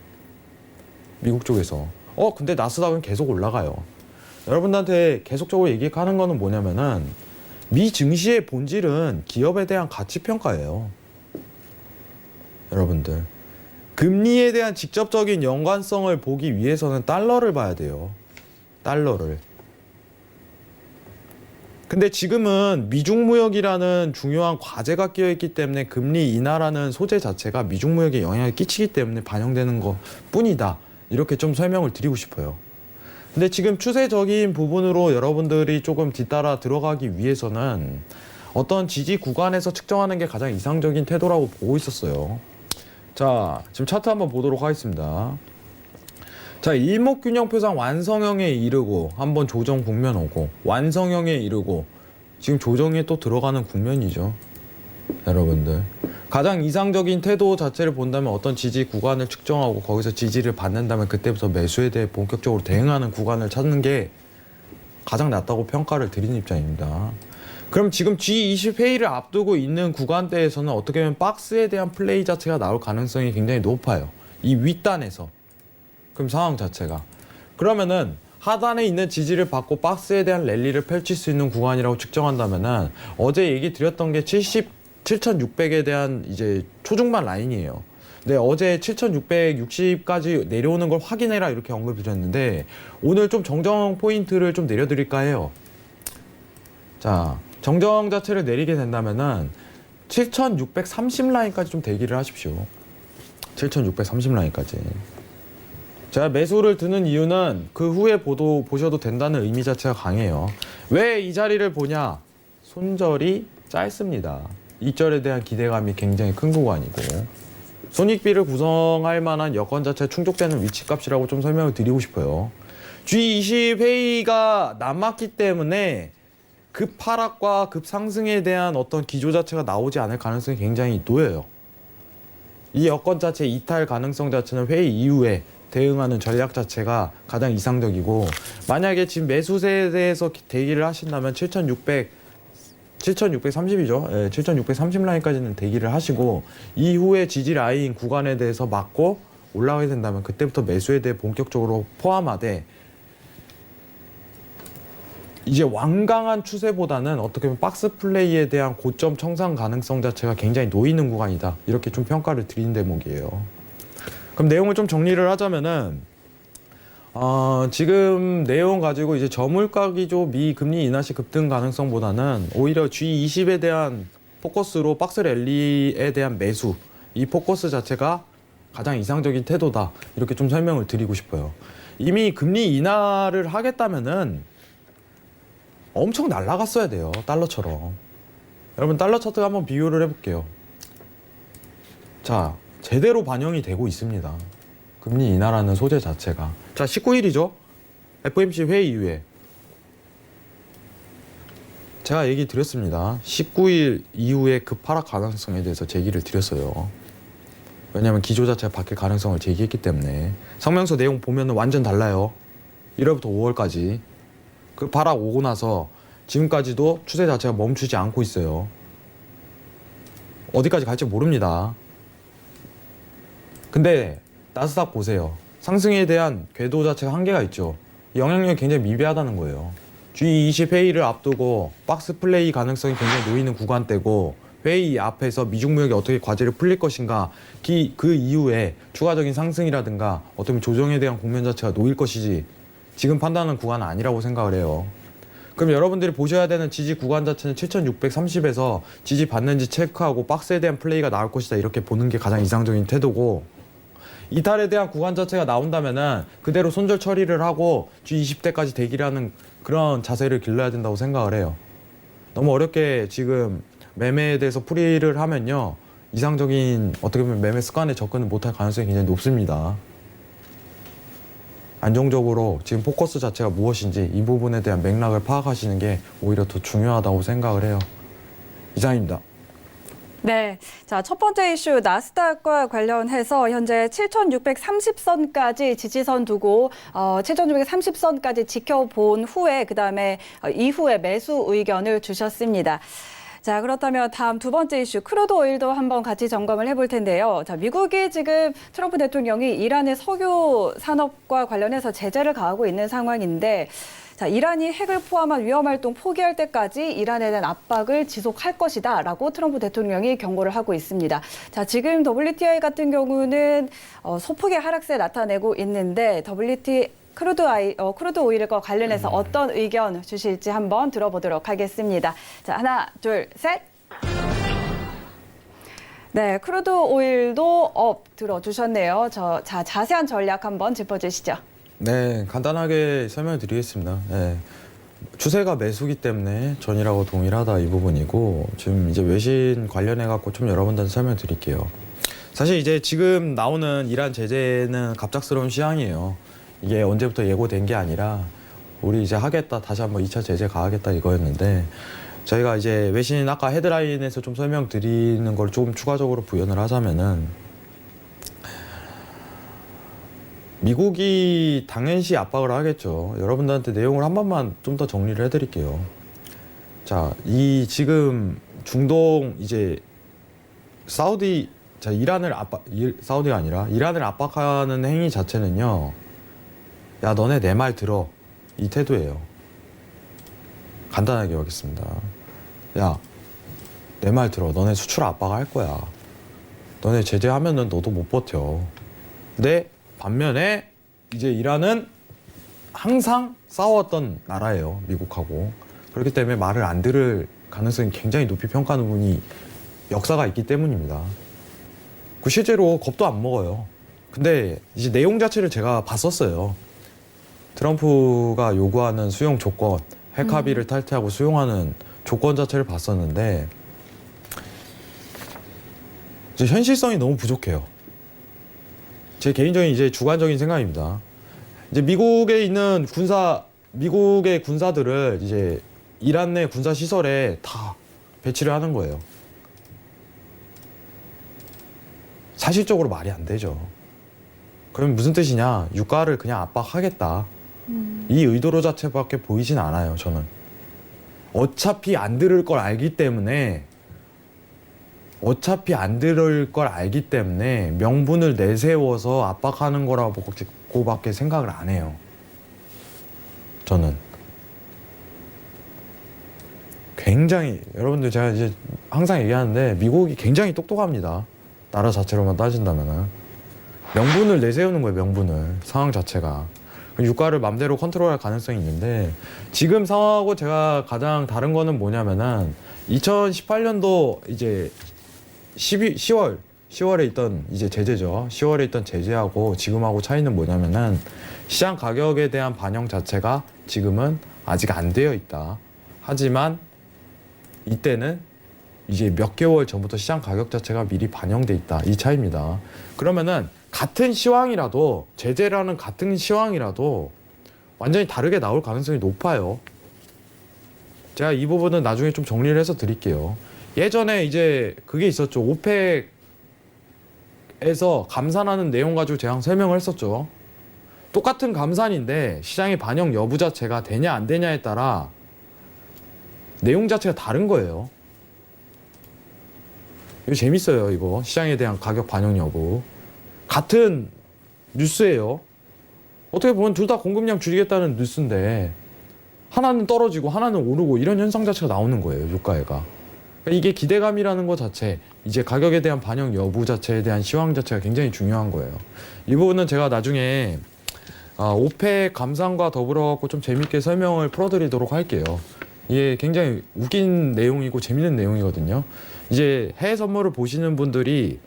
S3: 미국 쪽에서. 근데 나스닥은 계속 올라가요. 여러분들한테 계속적으로 얘기하는 거는 뭐냐면은 미 증시의 본질은 기업에 대한 가치 평가예요. 여러분들. 금리에 대한 직접적인 연관성을 보기 위해서는 달러를 봐야 돼요. 달러를. 근데 지금은 미중 무역이라는 중요한 과제가 끼어있기 때문에 금리 인하라는 소재 자체가 미중 무역에 영향을 끼치기 때문에 반영되는 것 뿐이다. 이렇게 좀 설명을 드리고 싶어요. 근데 지금 추세적인 부분으로 여러분들이 조금 뒤따라 들어가기 위해서는 어떤 지지 구간에서 측정하는 게 가장 이상적인 태도라고 보고 있었어요. 자, 지금 차트 한번 보도록 하겠습니다. 자, 일목균형표상 완성형에 이르고 한번 조정 국면 오고 완성형에 이르고 지금 조정에 또 들어가는 국면이죠. 여러분들. 가장 이상적인 태도 자체를 본다면 어떤 지지 구간을 측정하고 거기서 지지를 받는다면 그때부터 매수에 대해 본격적으로 대응하는 구간을 찾는 게 가장 낫다고 평가를 드리는 입장입니다. 그럼 지금 G20 회의를 앞두고 있는 구간대에서는 어떻게 보면 박스에 대한 플레이 자체가 나올 가능성이 굉장히 높아요. 이 윗단에서. 그럼 상황 자체가. 그러면은 하단에 있는 지지를 받고 박스에 대한 랠리를 펼칠 수 있는 구간이라고 측정한다면은 어제 얘기 드렸던 게 7,600에 대한 이제 초중반 라인이에요. 네, 어제 7,660까지 내려오는 걸 확인해라 이렇게 언급을 드렸는데 오늘 좀 정정 포인트를 좀 내려드릴까 해요. 자, 정정 자체를 내리게 된다면은 7,630 라인까지 좀 대기를 하십시오. 7,630 라인까지. 제가 매수를 드는 이유는 그 후에 보셔도 된다는 의미 자체가 강해요. 왜 이 자리를 보냐? 손절이 짧습니다. 이절에 대한 기대감이 굉장히 큰 구간이고 손익비를 구성할 만한 여건 자체에 충족되는 위치값이라고 좀 설명을 드리고 싶어요. G20 회의가 남았기 때문에 급 하락과 급 상승에 대한 어떤 기조 자체가 나오지 않을 가능성이 굉장히 놓여요. 이 여건 자체 이탈 가능성 자체는 회의 이후에 대응하는 전략 자체가 가장 이상적이고 만약에 지금 매수세에 대해서 대기를 하신다면 7,630이죠. 예, 7,630 라인까지는 대기를 하시고 이후에 지지 라인 구간에 대해서 맞고 올라가게 된다면 그때부터 매수에 대해 본격적으로 포함하되 이제 완강한 추세보다는 어떻게 보면 박스 플레이에 대한 고점 청산 가능성 자체가 굉장히 놓이는 구간이다. 이렇게 좀 평가를 드린 대목이에요. 그럼 내용을 좀 정리를 하자면은 지금 내용 가지고 이제 저물가 기조 미 금리 인하 시 급등 가능성보다는 오히려 G20에 대한 포커스로 박스 랠리에 대한 매수 이 포커스 자체가 가장 이상적인 태도다. 이렇게 좀 설명을 드리고 싶어요. 이미 금리 인하를 하겠다면은 엄청 날아갔어야 돼요. 달러처럼. 여러분 달러 차트 한번 비교를 해볼게요. 자, 제대로 반영이 되고 있습니다. 금리 인하라는 소재 자체가. 자, 19일이죠. FOMC 회의 이후에. 제가 얘기 드렸습니다. 19일 이후에 급하락 가능성에 대해서 제기를 드렸어요. 왜냐하면 기조 자체가 바뀔 가능성을 제기했기 때문에. 성명서 내용 보면 완전 달라요. 1월부터 5월까지. 급하락 오고 나서 지금까지도 추세 자체가 멈추지 않고 있어요. 어디까지 갈지 모릅니다. 근데 나스닥 보세요. 상승에 대한 궤도 자체가 한계가 있죠. 영향력이 굉장히 미비하다는 거예요. G20 회의를 앞두고 박스 플레이 가능성이 굉장히 놓이는 구간대고 회의 앞에서 미중무역이 어떻게 과제를 풀릴 것인가 그 이후에 추가적인 상승이라든가 어떻게 보면 조정에 대한 국면 자체가 놓일 것이지 지금 판단하는 구간은 아니라고 생각을 해요. 그럼 여러분들이 보셔야 되는 지지 구간 자체는 7630에서 지지 받는지 체크하고 박스에 대한 플레이가 나올 것이다 이렇게 보는 게 가장 이상적인 태도고 이탈에 대한 구간 자체가 나온다면은 그대로 손절 처리를 하고 G20대까지 대기를 하는 그런 자세를 길러야 된다고 생각을 해요. 너무 어렵게 지금 매매에 대해서 풀이를 하면요. 이상적인 어떻게 보면 매매 습관에 접근을 못할 가능성이 굉장히 높습니다. 안정적으로 지금 포커스 자체가 무엇인지 이 부분에 대한 맥락을 파악하시는 게 오히려 더 중요하다고 생각을 해요. 이상입니다.
S2: 네. 자, 첫 번째 이슈 나스닥과 관련해서 현재 7,630선까지 지지선 두고 7,630선까지 지켜본 후에 그다음에 이후에 매수 의견을 주셨습니다. 자, 그렇다면 다음 두 번째 이슈 크루드 오일도 한번 같이 점검을 해볼 텐데요. 자, 미국이 지금 트럼프 대통령이 이란의 석유 산업과 관련해서 제재를 가하고 있는 상황인데 자, 이란이 핵을 포함한 위험활동 포기할 때까지 이란에 대한 압박을 지속할 것이다 라고 트럼프 대통령이 경고를 하고 있습니다. 자, 지금 WTI 같은 경우는 소폭의 하락세 나타내고 있는데 크루드 오일과 관련해서 어떤 의견 주실지 한번 들어보도록 하겠습니다. 자, 하나, 둘, 셋. 네, 크루드 오일도 업 들어주셨네요. 자, 자세한 전략 한번 짚어주시죠.
S3: 네, 간단하게 설명을 드리겠습니다. 네, 추세가 매수기 때문에 전이라고 동일하다 이 부분이고 지금 이제 외신 관련해 갖고 좀 여러분들한테 설명을 드릴게요. 사실 이제 지금 나오는 이란 제재는 갑작스러운 시향이에요. 이게 언제부터 예고된 게 아니라 우리 이제 하겠다 다시 한번 2차 제재 가하겠다 이거였는데 저희가 이제 외신 아까 헤드라인에서 좀 설명드리는 걸 조금 추가적으로 부연을 하자면은 미국이 당연시 압박을 하겠죠. 여러분들한테 내용을 한 번만 좀 더 정리를 해드릴게요. 자, 이 지금 중동 이제 사우디가 아니라 이란을 압박하는 행위 자체는요. 야, 너네 내 말 들어. 이 태도예요. 간단하게 하겠습니다. 야, 내 말 들어. 너네 수출 압박할 거야. 너네 제재하면은 너도 못 버텨. 근데 반면에 이제 이란은 항상 싸웠던 나라예요. 미국하고. 그렇기 때문에 말을 안 들을 가능성이 굉장히 높이 평가하는 분이 역사가 있기 때문입니다. 그 실제로 겁도 안 먹어요. 근데 이제 내용 자체를 제가 봤었어요. 트럼프가 요구하는 수용 조건, 핵 합의를 탈퇴하고 수용하는 조건 자체를 봤었는데 이제 현실성이 너무 부족해요. 제 개인적인 이제 주관적인 생각입니다. 이제 미국의 군사들을 이제 이란 내 군사 시설에 다 배치를 하는 거예요. 사실적으로 말이 안 되죠. 그럼 무슨 뜻이냐? 유가를 그냥 압박하겠다. 이 의도로 자체밖에 보이진 않아요, 저는. 어차피 안 들을 걸 알기 때문에 명분을 내세워서 압박하는 거라고밖에 생각을 안 해요. 저는. 굉장히, 여러분들 제가 이제 항상 얘기하는데 미국이 굉장히 똑똑합니다. 나라 자체로만 따진다면은. 명분을 내세우는 거예요, 명분을. 상황 자체가. 유가를 맘대로 컨트롤할 가능성이 있는데 지금 상황하고 제가 가장 다른 거는 뭐냐면은 2018년도 이제 10월에 있던 이제 제재죠. 10월에 있던 제재하고 지금하고 차이는 뭐냐면은 시장 가격에 대한 반영 자체가 지금은 아직 안 되어 있다. 하지만 이때는 이제 몇 개월 전부터 시장 가격 자체가 미리 반영돼 있다. 이 차이입니다. 그러면은 같은 시황이라도 제재라는 같은 시황이라도 완전히 다르게 나올 가능성이 높아요. 제가 이 부분은 나중에 좀 정리를 해서 드릴게요. 예전에 이제 그게 있었죠. 오펙에서 감산하는 내용 가지고 제가 설명을 했었죠. 똑같은 감산인데 시장의 반영 여부 자체가 되냐 안 되냐에 따라 내용 자체가 다른 거예요. 이거 재밌어요. 이거 시장에 대한 가격 반영 여부. 같은 뉴스예요. 어떻게 보면 둘 다 공급량 줄이겠다는 뉴스인데 하나는 떨어지고 하나는 오르고 이런 현상 자체가 나오는 거예요, 유가가. 그러니까 이게 기대감이라는 것 자체, 이제 가격에 대한 반영 여부 자체에 대한 시황 자체가 굉장히 중요한 거예요. 이 부분은 제가 나중에 오펙 감산과 더불어 갖고 좀 재밌게 설명을 풀어드리도록 할게요. 이게 굉장히 웃긴 내용이고 재밌는 내용이거든요. 이제 해외 선물을 보시는 분들이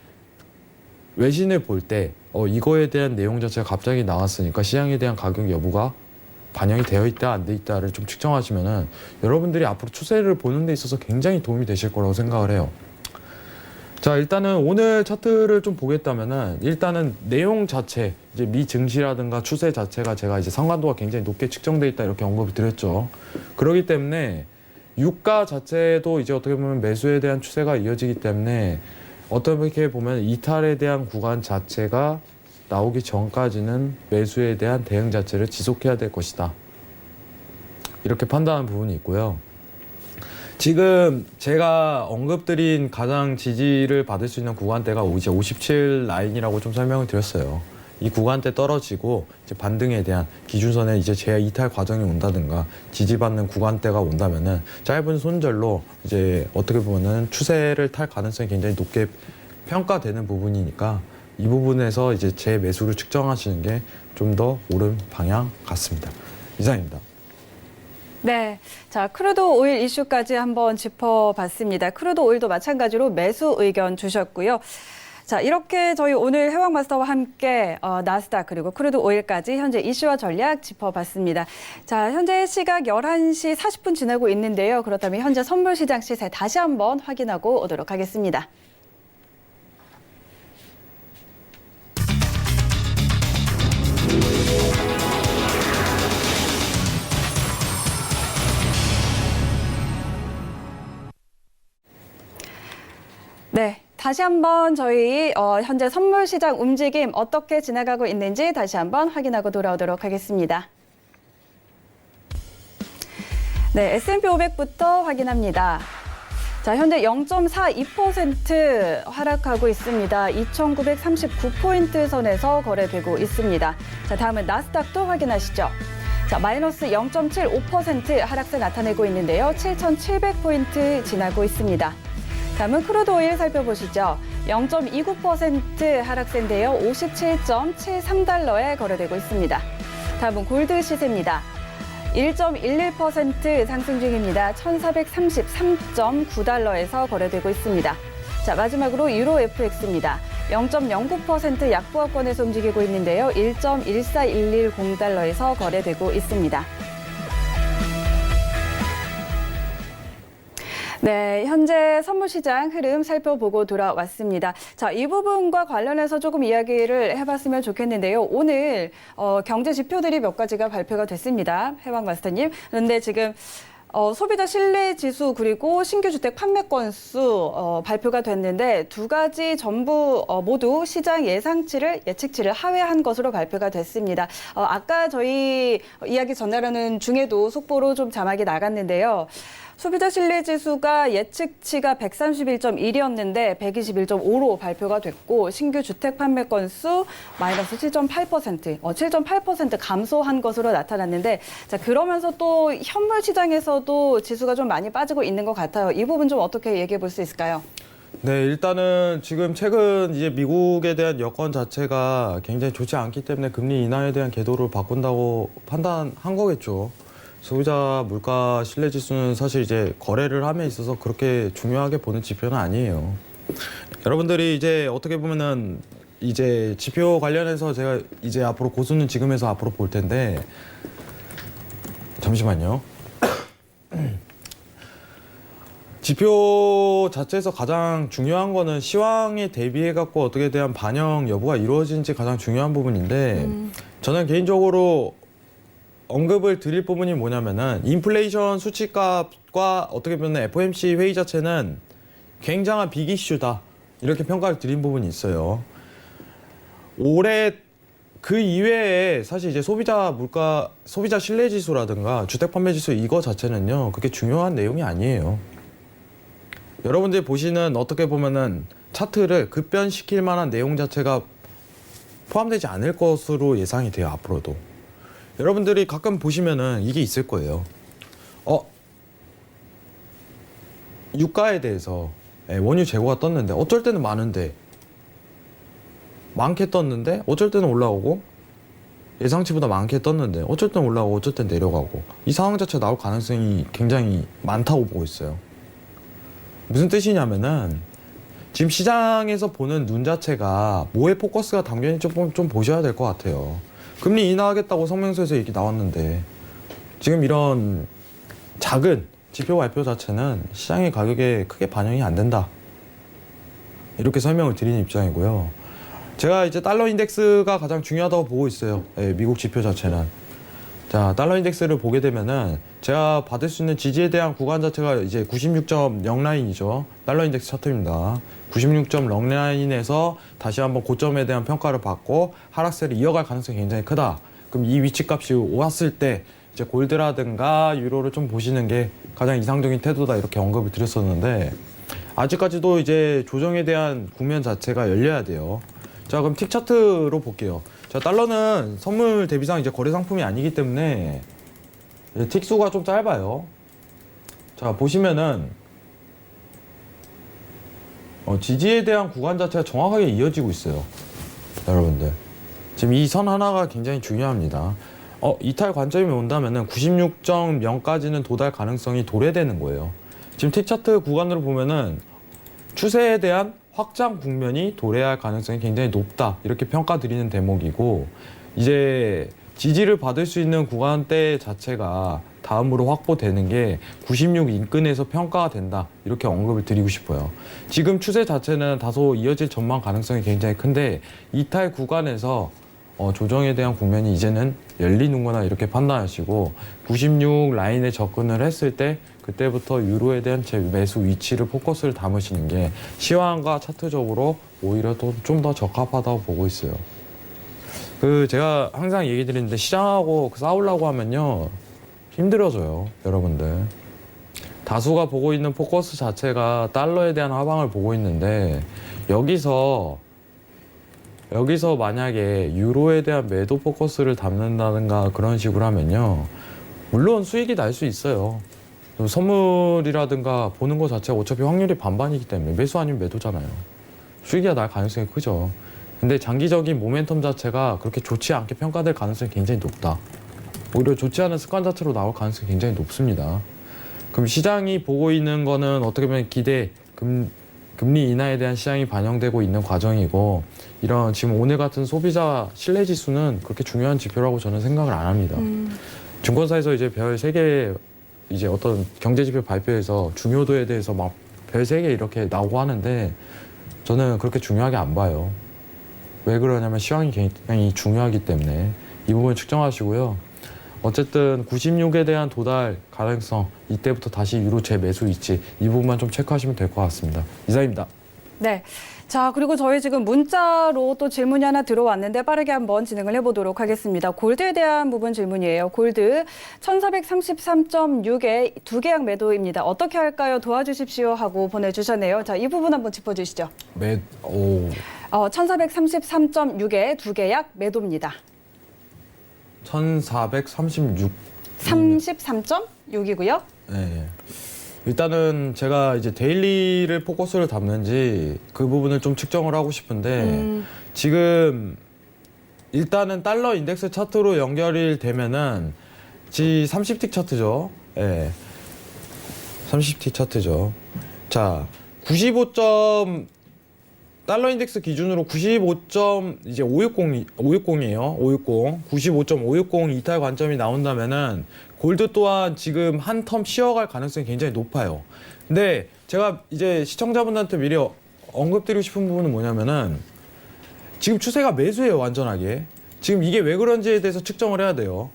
S3: 외신을 볼 때 이거에 대한 내용 자체가 갑자기 나왔으니까 시장에 대한 가격 여부가 반영이 되어 있다 안 돼 있다를 좀 측정하시면은 여러분들이 앞으로 추세를 보는 데 있어서 굉장히 도움이 되실 거라고 생각을 해요. 자, 일단은 오늘 차트를 좀 보겠다면은 일단은 내용 자체, 이제 미 증시라든가 추세 자체가 제가 이제 상관도가 굉장히 높게 측정돼 있다 이렇게 언급을 드렸죠. 그렇기 때문에 유가 자체도 이제 어떻게 보면 매수에 대한 추세가 이어지기 때문에 어떻게 보면 이탈에 대한 구간 자체가 나오기 전까지는 매수에 대한 대응 자체를 지속해야 될 것이다. 이렇게 판단하는 부분이 있고요. 지금 제가 언급드린 가장 지지를 받을 수 있는 구간대가 이제 57 라인이라고 좀 설명을 드렸어요. 이 구간대 떨어지고 이제 반등에 대한 기준선에 이제 재이탈 과정이 온다든가 지지받는 구간대가 온다면은 짧은 손절로 이제 어떻게 보면은 추세를 탈 가능성이 굉장히 높게 평가되는 부분이니까 이 부분에서 이제 제 매수를 측정하시는 게 좀 더 옳은 방향 같습니다. 이상입니다.
S2: 네. 자, 크루드 오일 이슈까지 한번 짚어봤습니다. 크루드 오일도 마찬가지로 매수 의견 주셨고요. 자, 이렇게 저희 오늘 해왕마스터와 함께 나스닥 그리고 크루드 오일까지 현재 이슈와 전략 짚어봤습니다. 자, 현재 시각 11시 40분 지나고 있는데요. 그렇다면 현재 선물시장 시세 다시 한번 확인하고 오도록 하겠습니다. 네, 다시 한번 저희 현재 선물 시장 움직임 어떻게 지나가고 있는지 다시 한번 확인하고 돌아오도록 하겠습니다. 네, S&P 500부터 확인합니다. 자, 현재 0.42% 하락하고 있습니다. 2,939포인트 선에서 거래되고 있습니다. 자, 다음은 나스닥도 확인하시죠. 자, 마이너스 0.75% 하락세 나타내고 있는데요. 7,700포인트 지나고 있습니다. 다음은 크루드 오일 살펴보시죠. 0.29% 하락세인데요. 57.73달러에 거래되고 있습니다. 다음은 골드 시세입니다. 1.11% 상승 중입니다. 1,433.9달러에서 거래되고 있습니다. 자, 마지막으로 유로 FX입니다. 0.09% 약보합권에서 움직이고 있는데요. 1.14110달러에서 거래되고 있습니다. 네, 현재 선물시장 흐름 살펴보고 돌아왔습니다. 자, 이 부분과 관련해서 조금 이야기를 해봤으면 좋겠는데요. 오늘 경제 지표들이 몇 가지가 발표가 됐습니다. 해왕마스터님. 그런데 지금 소비자 신뢰 지수 그리고 신규 주택 판매 건수 발표가 됐는데 두 가지 전부 모두 시장 예측치를 하회한 것으로 발표가 됐습니다. 아까 저희 이야기 전하려는 중에도 속보로 좀 자막이 나갔는데요. 소비자 신뢰 지수가 예측치가 131.1이었는데 121.5로 발표가 됐고 신규 주택 판매 건수 마이너스 7.8%, 7.8% 감소한 것으로 나타났는데 자, 그러면서 또 현물 시장에서도 지수가 좀 많이 빠지고 있는 것 같아요. 이 부분 좀 어떻게 얘기해 볼 수 있을까요?
S3: 네, 일단은 지금 최근 이제 미국에 대한 여건 자체가 굉장히 좋지 않기 때문에 금리 인하에 대한 궤도를 바꾼다고 판단한 거겠죠. 소비자 물가 신뢰 지수는 사실 이제 거래를 함에 있어서 그렇게 중요하게 보는 지표는 아니에요. 여러분들이 이제 어떻게 보면은 이제 지표 관련해서 제가 이제 앞으로 고수는 지금에서 앞으로 볼 텐데 잠시만요. 지표 자체에서 가장 중요한 거는 시황에 대비해 갖고 어떻게 대한 반영 여부가 이루어진지 가장 중요한 부분인데 저는 개인적으로 언급을 드릴 부분이 뭐냐면은 인플레이션 수치값과 어떻게 보면 FOMC 회의 자체는 굉장한 빅 이슈다 이렇게 평가를 드린 부분이 있어요. 올해 그 이외에 사실 이제 소비자 신뢰 지수라든가 주택 판매 지수 이거 자체는요 그렇게 중요한 내용이 아니에요. 여러분들이 보시는 어떻게 보면은 차트를 급변시킬 만한 내용 자체가 포함되지 않을 것으로 예상이 돼요, 앞으로도. 여러분들이 가끔 보시면은 이게 있을 거예요. 유가에 대해서 원유 재고가 떴는데 어쩔 때는 많은데 많게 떴는데 어쩔 때는 올라오고 예상치보다 많게 떴는데 어쩔 때는 올라오고 어쩔 때는 내려가고 이 상황 자체가 나올 가능성이 굉장히 많다고 보고 있어요. 무슨 뜻이냐면은 지금 시장에서 보는 눈 자체가 뭐에 포커스가 담겨있는지 좀 보셔야 될 것 같아요. 금리 인하하겠다고 성명서에서 얘기 나왔는데 지금 이런 작은 지표 발표 자체는 시장의 가격에 크게 반영이 안 된다. 이렇게 설명을 드리는 입장이고요. 제가 이제 달러 인덱스가 가장 중요하다고 보고 있어요. 미국 지표 자체는. 자, 달러 인덱스를 보게 되면은 제가 받을 수 있는 지지에 대한 구간 자체가 이제 96.0 라인이죠. 달러 인덱스 차트입니다. 96.0 라인에서 다시 한번 고점에 대한 평가를 받고 하락세를 이어갈 가능성이 굉장히 크다. 그럼 이 위치값이 왔을 때 이제 골드라든가 유로를 좀 보시는 게 가장 이상적인 태도다 이렇게 언급을 드렸었는데 아직까지도 이제 조정에 대한 국면 자체가 열려야 돼요. 자, 그럼 틱 차트로 볼게요. 자, 달러는 선물 대비상 이제 거래 상품이 아니기 때문에 이제 틱 수가 좀 짧아요. 자, 보시면은 지지에 대한 구간 자체가 정확하게 이어지고 있어요. 여러분들. 지금 이 선 하나가 굉장히 중요합니다. 이탈 관점이 온다면은 96.0까지는 도달 가능성이 도래되는 거예요. 지금 틱 차트 구간으로 보면은 추세에 대한 확장 국면이 도래할 가능성이 굉장히 높다. 이렇게 평가드리는 대목이고 이제 지지를 받을 수 있는 구간대 자체가 다음으로 확보되는 게 96 인근에서 평가가 된다. 이렇게 언급을 드리고 싶어요. 지금 추세 자체는 다소 이어질 전망 가능성이 굉장히 큰데 이탈 구간에서 조정에 대한 국면이 이제는 열리는구나 이렇게 판단하시고 96 라인에 접근을 했을 때 그때부터 유로에 대한 제 매수 위치를 포커스를 담으시는 게 시황과 차트적으로 오히려 좀 더 적합하다고 보고 있어요. 제가 항상 얘기 드리는데 시장하고 싸우려고 하면요 힘들어져요, 여러분들. 다수가 보고 있는 포커스 자체가 달러에 대한 하방을 보고 있는데 여기서 만약에 유로에 대한 매도 포커스를 담는다든가 그런 식으로 하면요 물론 수익이 날 수 있어요. 선물이라든가 보는 것 자체가 어차피 확률이 반반이기 때문에 매수 아니면 매도잖아요. 수익이 날 가능성이 크죠. 근데 장기적인 모멘텀 자체가 그렇게 좋지 않게 평가될 가능성이 굉장히 높다. 오히려 좋지 않은 습관 자체로 나올 가능성이 굉장히 높습니다. 그럼 시장이 보고 있는 거는 어떻게 보면 기대, 금리 인하에 대한 시장이 반영되고 있는 과정이고 이런 지금 오늘 같은 소비자 신뢰 지수는 그렇게 중요한 지표라고 저는 생각을 안 합니다. 증권사에서 이제 별 3개 이제 어떤 경제 지표 발표에서 중요도에 대해서 막 별 3개 이렇게 나오고 하는데 저는 그렇게 중요하게 안 봐요. 왜 그러냐면 시황이 굉장히 중요하기 때문에 이 부분 측정하시고요. 어쨌든 96에 대한 도달 가능성 이때부터 다시 유로 재매수 위치 이 부분만 좀 체크하시면 될 것 같습니다. 이상입니다.
S2: 네. 자, 그리고 저희 지금 문자로 또 질문이 하나 들어왔는데 빠르게 한번 진행을 해보도록 하겠습니다. 골드에 대한 부분 질문이에요. 골드 1433.6에 2계약 매도입니다. 어떻게 할까요? 도와주십시오 하고 보내주셨네요. 자, 이 부분 한번 짚어주시죠. 1433.6에 2계약 매도입니다.
S3: 1436.
S2: 33.6이고요.
S3: 네. 일단은 제가 이제 데일리를 포커스를 담는지 그 부분을 좀 측정을 하고 싶은데 지금 일단은 달러 인덱스 차트로 연결이 되면은 30틱 차트죠. 예. 30틱 차트죠. 자, 95점 달러 인덱스 기준으로 560이에요. 95.560 이탈 관점이 나온다면은 골드 또한 지금 한 텀 쉬어갈 가능성이 굉장히 높아요. 근데 제가 이제 시청자분들한테 미리 언급드리고 싶은 부분은 뭐냐면은 지금 추세가 매수예요, 완전하게. 지금 이게 왜 그런지에 대해서 측정을 해야 돼요.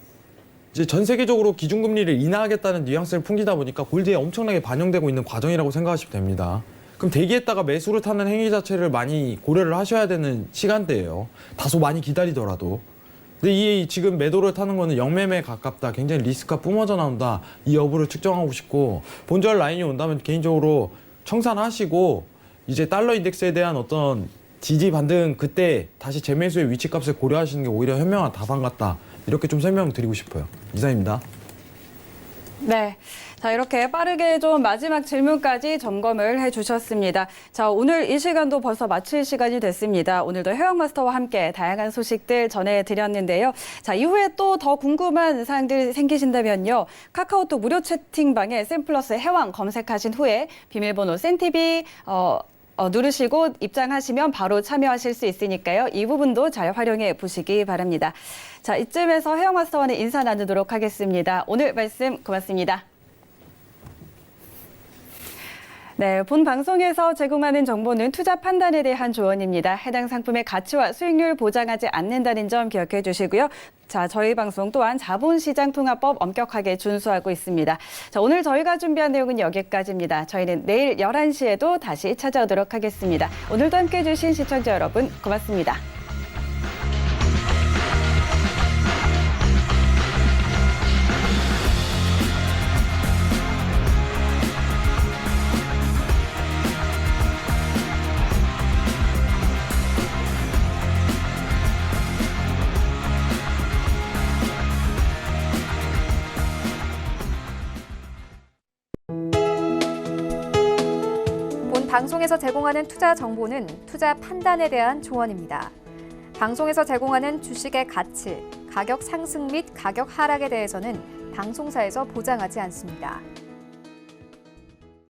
S3: 이제 전 세계적으로 기준금리를 인하하겠다는 뉘앙스를 풍기다 보니까 골드에 엄청나게 반영되고 있는 과정이라고 생각하시면 됩니다. 그럼 대기했다가 매수를 타는 행위 자체를 많이 고려를 하셔야 되는 시간대예요. 다소 많이 기다리더라도. 근데 이 지금 매도를 타는 거는 영매매에 가깝다. 굉장히 리스크가 뿜어져 나온다. 이 여부를 측정하고 싶고 본절 라인이 온다면 개인적으로 청산하시고 이제 달러 인덱스에 대한 어떤 지지 반등 그때 다시 재매수의 위치값을 고려하시는 게 오히려 현명한 답안 같다. 이렇게 좀 설명드리고 싶어요. 이상입니다.
S2: 네. 자, 이렇게 빠르게 좀 마지막 질문까지 점검을 해주셨습니다. 자, 오늘 이 시간도 벌써 마칠 시간이 됐습니다. 오늘도 해왕마스터와 함께 다양한 소식들 전해드렸는데요. 자, 이후에 또 더 궁금한 사항들 생기신다면요. 카카오톡 무료 채팅방에 샘플러스 해왕 검색하신 후에 비밀번호 센TV 누르시고 입장하시면 바로 참여하실 수 있으니까요. 이 부분도 잘 활용해 보시기 바랍니다. 자, 이쯤에서 해왕마스터와는 인사 나누도록 하겠습니다. 오늘 말씀 고맙습니다. 네, 본 방송에서 제공하는 정보는 투자 판단에 대한 조언입니다. 해당 상품의 가치와 수익률 보장하지 않는다는 점 기억해 주시고요. 자, 저희 방송 또한 자본시장통합법 엄격하게 준수하고 있습니다. 자, 오늘 저희가 준비한 내용은 여기까지입니다. 저희는 내일 11시에도 다시 찾아오도록 하겠습니다. 오늘도 함께해 주신 시청자 여러분 고맙습니다.
S1: 본 방송에서 제공하는 투자 정보는 투자 판단에 대한 조언입니다. 방송에서 제공하는 주식의 가치, 가격 상승 및 가격 하락에 대해서는 방송사에서 보장하지 않습니다.